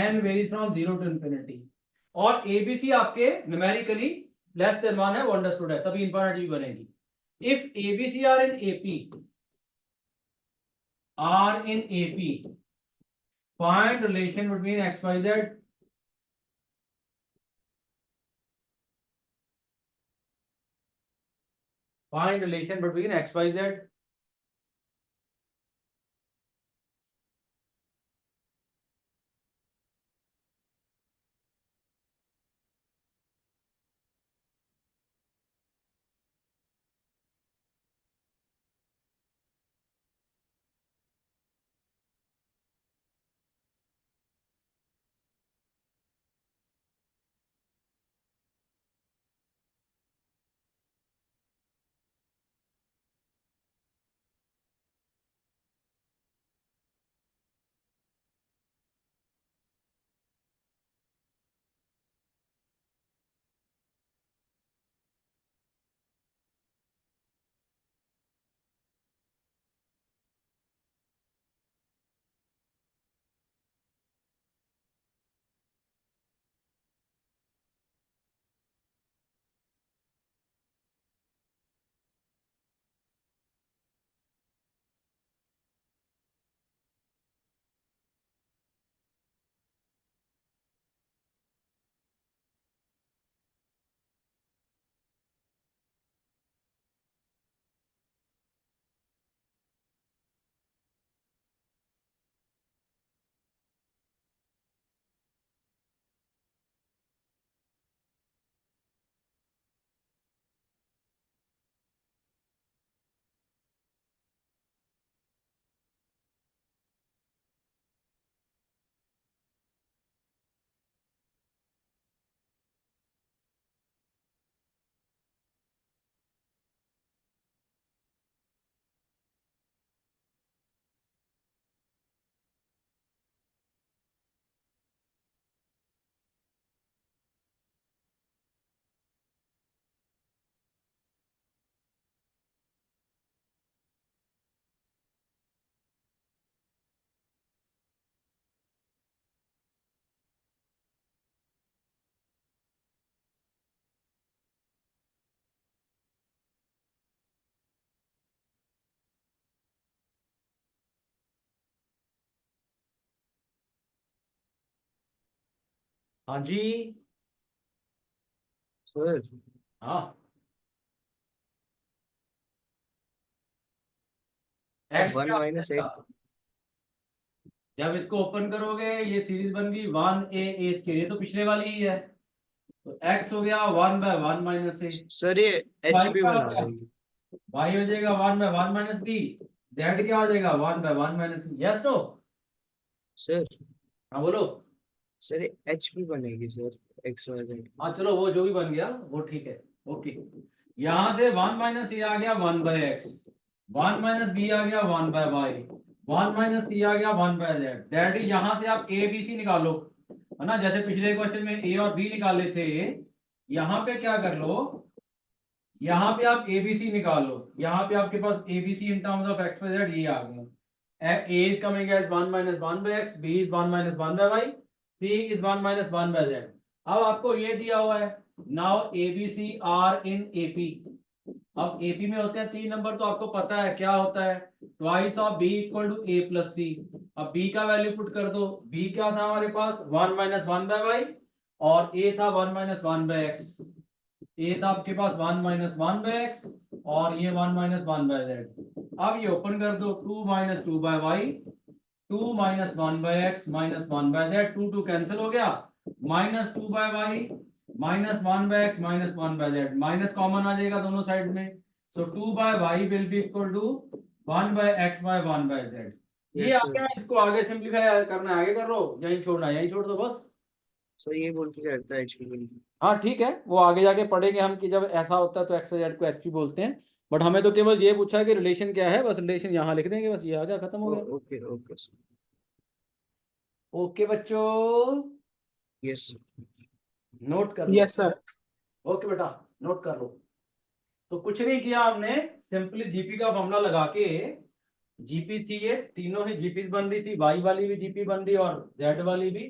n varies from 0 to infinity, और abc आपके न्यूमेरिकली लेस देन 1 है, वो अंडरस्टूड है, तभी इंफिनिटी बनेगी। If abc are in ap, find relation between x y z, find relation between x y z। हाँ जी। सर हाँ तो x 1 क्या माइनस था? जब इसको ओपन करोगे ये सीरीज बन गई 1a² ये तो पिछले वाली ही है, तो x हो गया 1/1 माइनस ए। सर ये एच y भी क्या हो बना गया, देगी। y हो जाएगा 1/1 माइनस b, z क्या हो जाएगा 1/1 minus c। Yes no? Sir हाँ बोलो। सर ये एच भी बनेगी सर, एक्स वाई जेड। हाँ चलो वो जो भी बन गया वो ठीक है, ओके। यहां से 1 माइनस ए आ गया 1/x, 1 माइनस बी आ गया 1/y, 1 माइनस सी आ गया 1/z। दैट इज यहां से आप ए बी सी निकालो, है ना, जैसे पिछले क्वेश्चन में ए और बी निकाले थे। यहाँ पे क्या कर लो, यहाँ पे आप एबीसी निकालो, यहाँ पे आपके पास ABC in terms of x y z ये आ गया। A is coming as 1 minus 1/x, b is 1 minus 1/y, c is 1 minus 1/z। अब आपको ये दिया हुआ है, now ABC are in AP. अब एपी में होते हैं 3 नंबर, तो आपको पता है क्या होता है, twice of b equal to a plus c. अब बी का वैल्यू पुट कर दो, बी क्या था हमारे पास 1 माइनस 1/y, और ए था 1 माइनस 1/x। ए था आपके पास 1 माइनस 1/x, और ये 1 माइनस 1/z। अब ये ओपन कर दो, 2 minus 2/y, 2 minus 1/x minus 1/z, 2 2 cancel हो गया, minus 2/y minus 1/x minus 1/z, minus common आ जाएगा दोनों साइड में, so 2/y will be equal to 1/x by 1/z। ये यस आ सर। गया, इसको आगे सिंपलीफाई करना है, आगे कर लो, यहीं छोड़ना है, यहीं छोड़ दो बस। सर ये बोल के करता है एच भी बनेगी। हाँ ठीक है, वो आगे जाके पढ़ेंगे हम कि जब ऐसा होता है तो एक्स जेड को एच बोलते हैं, बट हमें तो केवल ये पूछा है कि रिलेशन क्या है, बस रिलेशन यहाँ लिख देंगे, बस ये आ गया, खत्म हो गया। Okay okay sir. ओके बच्चों, यस। नोट कर लो। Yes, sir. ओके बेटा, नोट कर लो। तो कुछ नहीं किया हमने, सिंपली जीपी का फॉर्मूला लगा के, जीपी थी ये तीनों ही जीपी बन रही थी, वाई वाली भी जीपी बन रही और जेड वाली भी,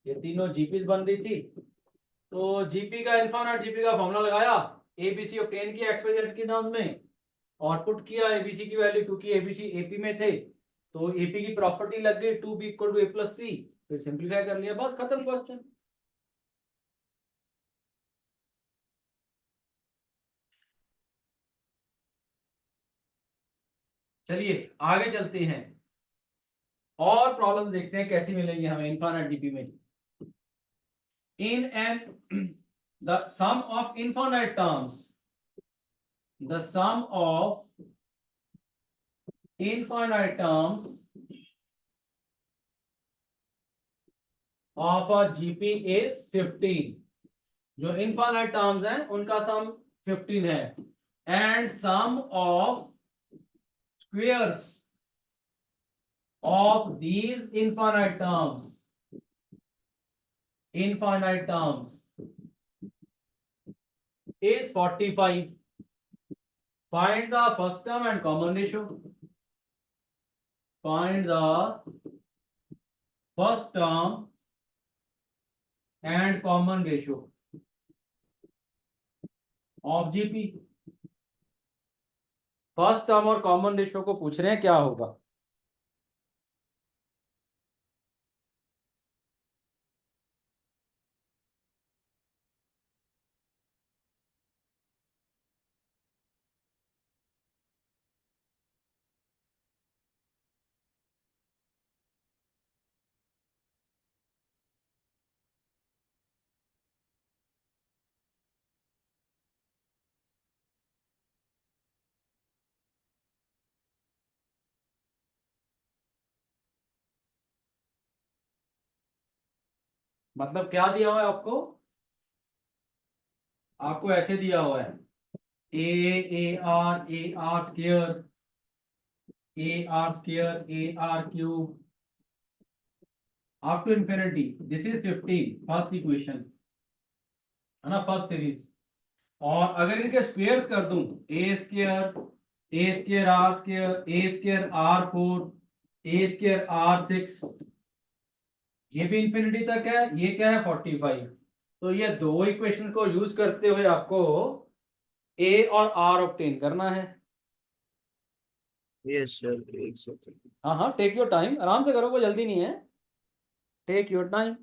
ये तीनों जीपी बन रही थी। तो जीपी का इन्फिनिट जीपी का फॉर्मूला लगाया, एबीसी ऑब्टेन किया एक्स वाई जेड के टर्म्स में, और पुट किया एबीसी की वैल्यू, क्योंकि एबीसी एपी में थे तो एपी की प्रॉपर्टी लग गई 2b equal to a plus c, फिर सिंपलीफाई कर लिया, बस खत्म क्वेश्चन। चलिए आगे चलते हैं, और प्रॉब्लम देखते हैं कैसी मिलेंगी हमें इन्फिनिट जीपी में। In an the sum of infinite terms, the sum of infinite terms of a GP is 15। जो इनफाइनाइट टर्म्स हैं उनका सम 15 है, and sum of squares of these infinite terms is 45. Find the first term and common ratio. Find the first term and common ratio of GP. First term और कॉमन रेशियो को पूछ रहे हैं क्या होगा। मतलब क्या दिया हुआ है आपको, आपको ऐसे दिया हुआ है a r square a r cube up to infinity, this is 15, first equation है ना, फर्स्ट सीरीज। और अगर इनके स्क्वायर कर दूं, a square r 4, a square r 6, ये भी इंफिनिटी तक है, ये क्या है 45। तो ये दो इक्वेशन को यूज करते हुए आपको ए और आर ऑब्टेन करना है। यस सर, एक सेकंड। हाँ हाँ, टेक योर टाइम, आराम से करो, कोई जल्दी नहीं है, टेक योर टाइम।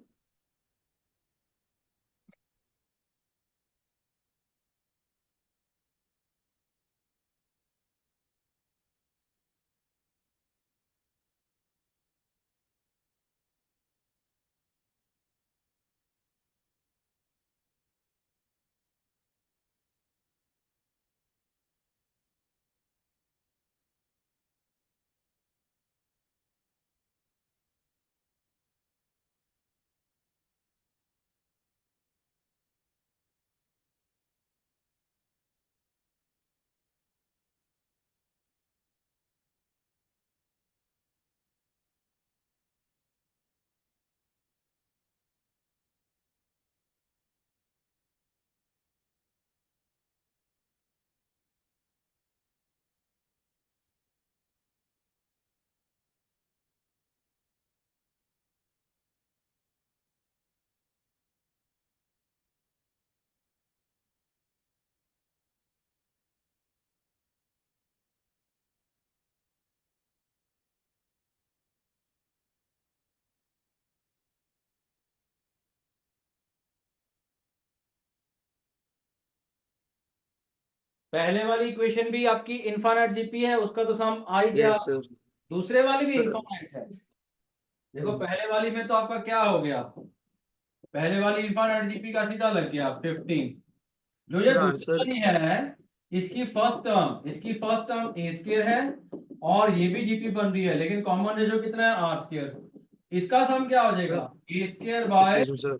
पहले वाली इक्वेशन भी आपकी इनफाइनाइट जीपी है, उसका तो सम आ ही गया। Yes, sir. दूसरे वाली भी Sir. इनफाइनाइट है। देखो पहले वाली में तो आपका क्या हो गया, पहले वाली इनफाइनाइट जीपी का सीधा लग गया 15। जो ये Sir, दूसरी answer. वाली है, इसकी फर्स्ट टर्म ए स्क्वायर है, और ये भी जीपी बन रही है, लेकिन कॉमन रेशियो कितना है आर स्क्वायर। इसका सम क्या हो जाएगा, a square by Precision, sir.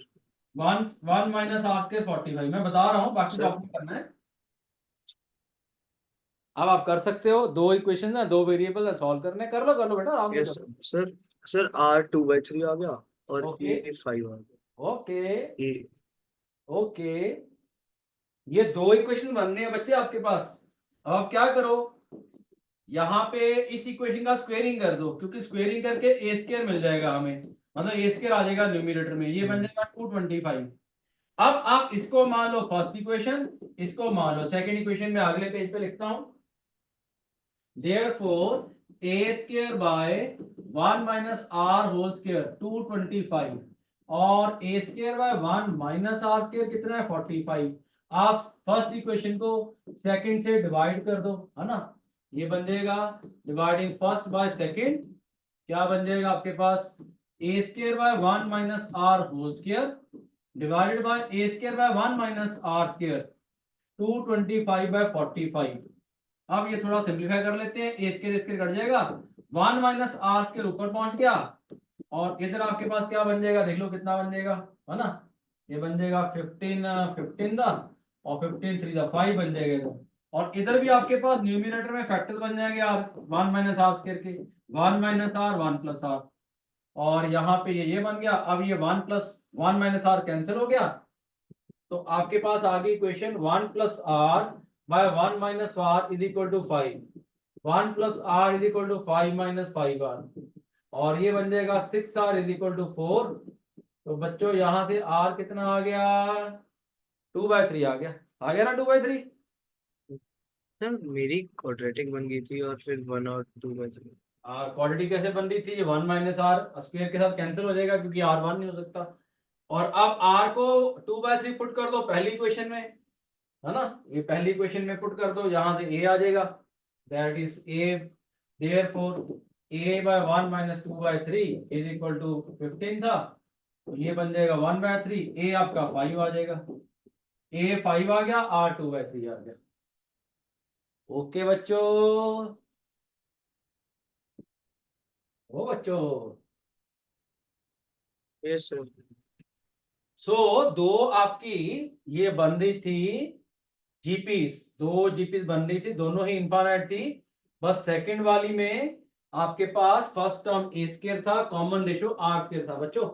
One one minus r square 45। मैं बता रहा हूँ, बाकी तो Sir. आपको करना है। अब आप कर सकते हो, दो इक्वेशन है, दो वेरिएबल है, सॉल्व करने, कर लो बेटा, आराम से Yes, कर sir. Sir, R 2/3 आ गया और ओके A 5 आ गया। Okay A. ओके, ये दो इक्वेशन बन रही है बच्चे आपके पास। अब आप क्या करो, यहाँ पे इस इक्वेशन का स्क्वेयरिंग कर दो, क्योंकि स्क्वेयरिंग करके ए स्क्वायर मिल जाएगा हमें, मतलब ए स्क्वायर आ जाएगा न्यूमरेटर में, ये बन जाएगा 225। अब आप इसको मान लो फर्स्ट इक्वेशन, इसको मान लो सेकंड इक्वेशन में, अगले पेज पे लिखता हूं। Therefore a square by 1 minus r whole square 225, और a square by 1 minus r square कितना है 45। आप फर्स्ट इक्वेशन को सेकंड से डिवाइड कर दो, है ना, ये बन जाएगा डिवाइडिंग फर्स्ट बाय सेकंड, क्या बन जाएगा आपके पास, a square by 1 minus r whole square divided by a square by 1 minus r square 225 by 45। अब ये थोड़ा सिंप्लीफाई कर लेते हैं, ए स्क्वायर स्क्वायर कट जाएगा, 1 माइनस आर स्क्वायर ऊपर पहुंच गया, और इधर आपके पास क्या बन जाएगा, देख लो कितना बन जाएगा, है ना, ये बन जाएगा 15 15 दा, और 15 3 दा 5 बन जाएगा इधर। और इधर भी आपके पास न्यूमरेटर में फैक्टर बन जाएंगे आर 1 माइनस आर स्क्वायर के, 1 माइनस आर 1 प्लस आर, और यहाँ पे ये बन गया। अब ये 1 प्लस 1 माइनस आर कैंसिल हो गया, तो आपके पास आ गई equation 1 plus r by 1 minus r is equal to 5, 1 plus r is equal to 5 minus 5 r, और ये बन जाएगा 6 आर इज इक्वल टू 4। तो बच्चों यहां से आर कितना आ गया, 2/3 आ गया ना 2/3। सर मेरी क्वाड्रेटिक बन गई थी और फिर 1 और 2/3। आर क्वाड्रेटिक कैसे बन रही थी, ये 1 माइनस आर स्क्वायर के साथ कैंसिल हो जाएगा, क्योंकि आर 1 नहीं हो सकता। और अब आर को 2/3 पुट कर दो पहली इक्वेशन में, है ना, ये पहली इक्वेशन में पुट कर दो, यहां से ए आ जाएगा, that is a, therefore a by 1 minus 2/3 is equal to 15 था, तो ये बन जाएगा 1/3, ए आपका 5 आ जाएगा, ए 5 आ गया, आर 2/3 आ गया। ओके बच्चों, ओ बच्चों, यस सर। सो दो आपकी ये बन रही थी जीपीस, दो जीपीस बन रही थी, दोनों ही इनफाइनाइट थी, बस सेकंड वाली में आपके पास फर्स्ट टर्म ए स्क्वायर था, कॉमन रेशियो आर स्क्वायर था बच्चों।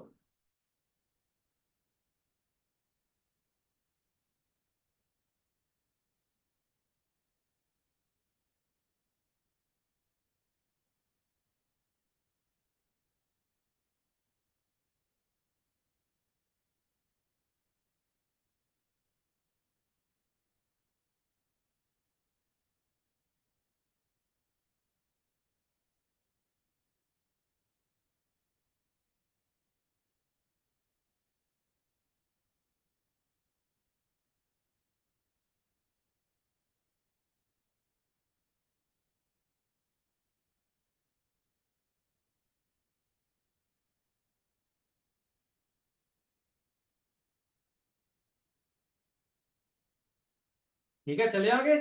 ठीक है, चले आगे।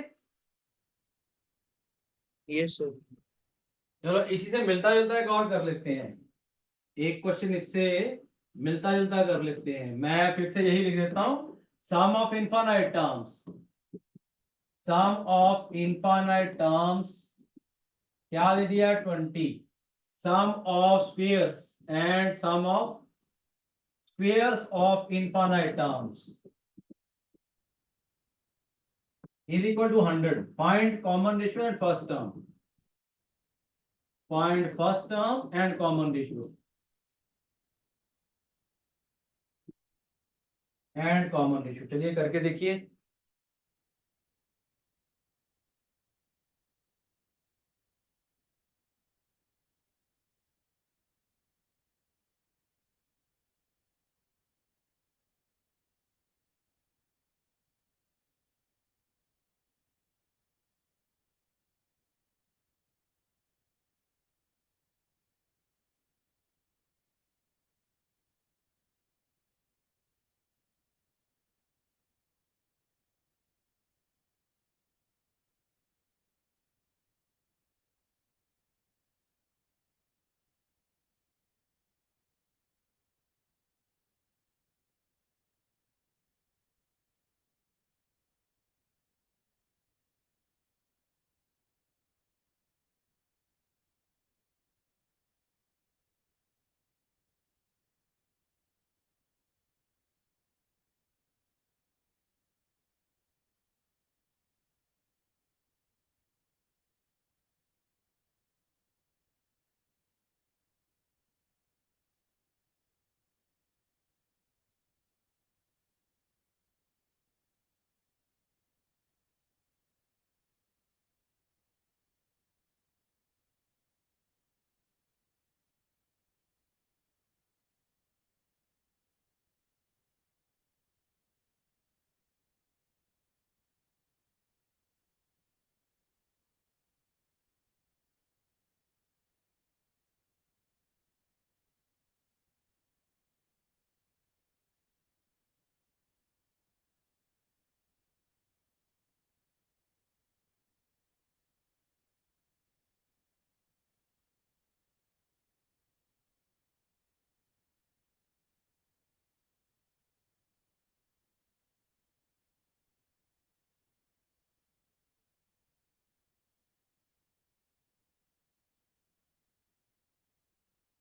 Yes sir. चलो इसी से मिलता जुलता एक और कर लेते हैं, एक क्वेश्चन इससे मिलता जुलता कर लेते हैं। मैं फिर से यही लिख देता हूं, sum of infinite terms, sum of infinite terms क्या दे दिया 20, sum of squares and sum of squares of infinite terms is equal to 100. Find common ratio and first term. Find first term and common ratio. And common ratio. चलिए करके देखिए।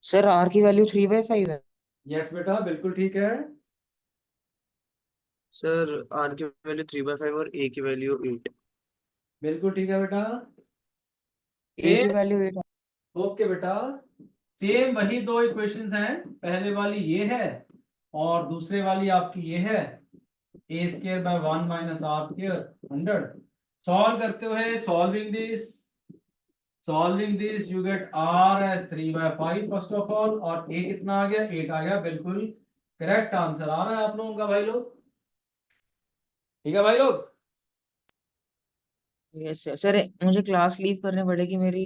सर आर की वैल्यू 3/5 है। यस बेटा बिल्कुल ठीक है। सर आर की वैल्यू 3/5 और ए की वैल्यू 8। बिल्कुल ठीक है बेटा। ए की सेम, वैल्यू 8 है। ओके बेटा, सेम वही दो इक्वेशंस हैं, पहले वाली ये है और दूसरे वाली आपकी ये है, a square by 1 minus r square 100। Solve करते हुए solving this you get r as 3/5 first of all, और a कितना आ गया, 8 आ गया। बिल्कुल करेक्ट आंसर आ रहा है आप लोगों का भाई लोग। ठीक है भाई लोग। Yes sir. सर मुझे क्लास लीव करने पड़ेगी, मेरी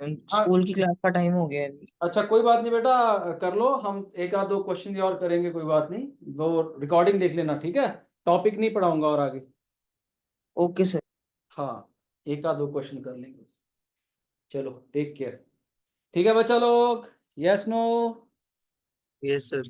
हाँ, स्कूल की क्लास का टाइम हो गया है अभी। अच्छा कोई बात नहीं बेटा, कर लो, हम एक आध दो क्वेश्चन और करेंगे, कोई बात नहीं। वो रिकॉर्डिंग देख लेना, ठीक है, टॉपिक नहीं पढ़ाऊंगा और आगे। Okay sir. हाँ, एक आध दो क्वेश्चन कर लेंगे। चलो टेक केयर। ठीक है बच्चा लोग, यस नो। Yes sir.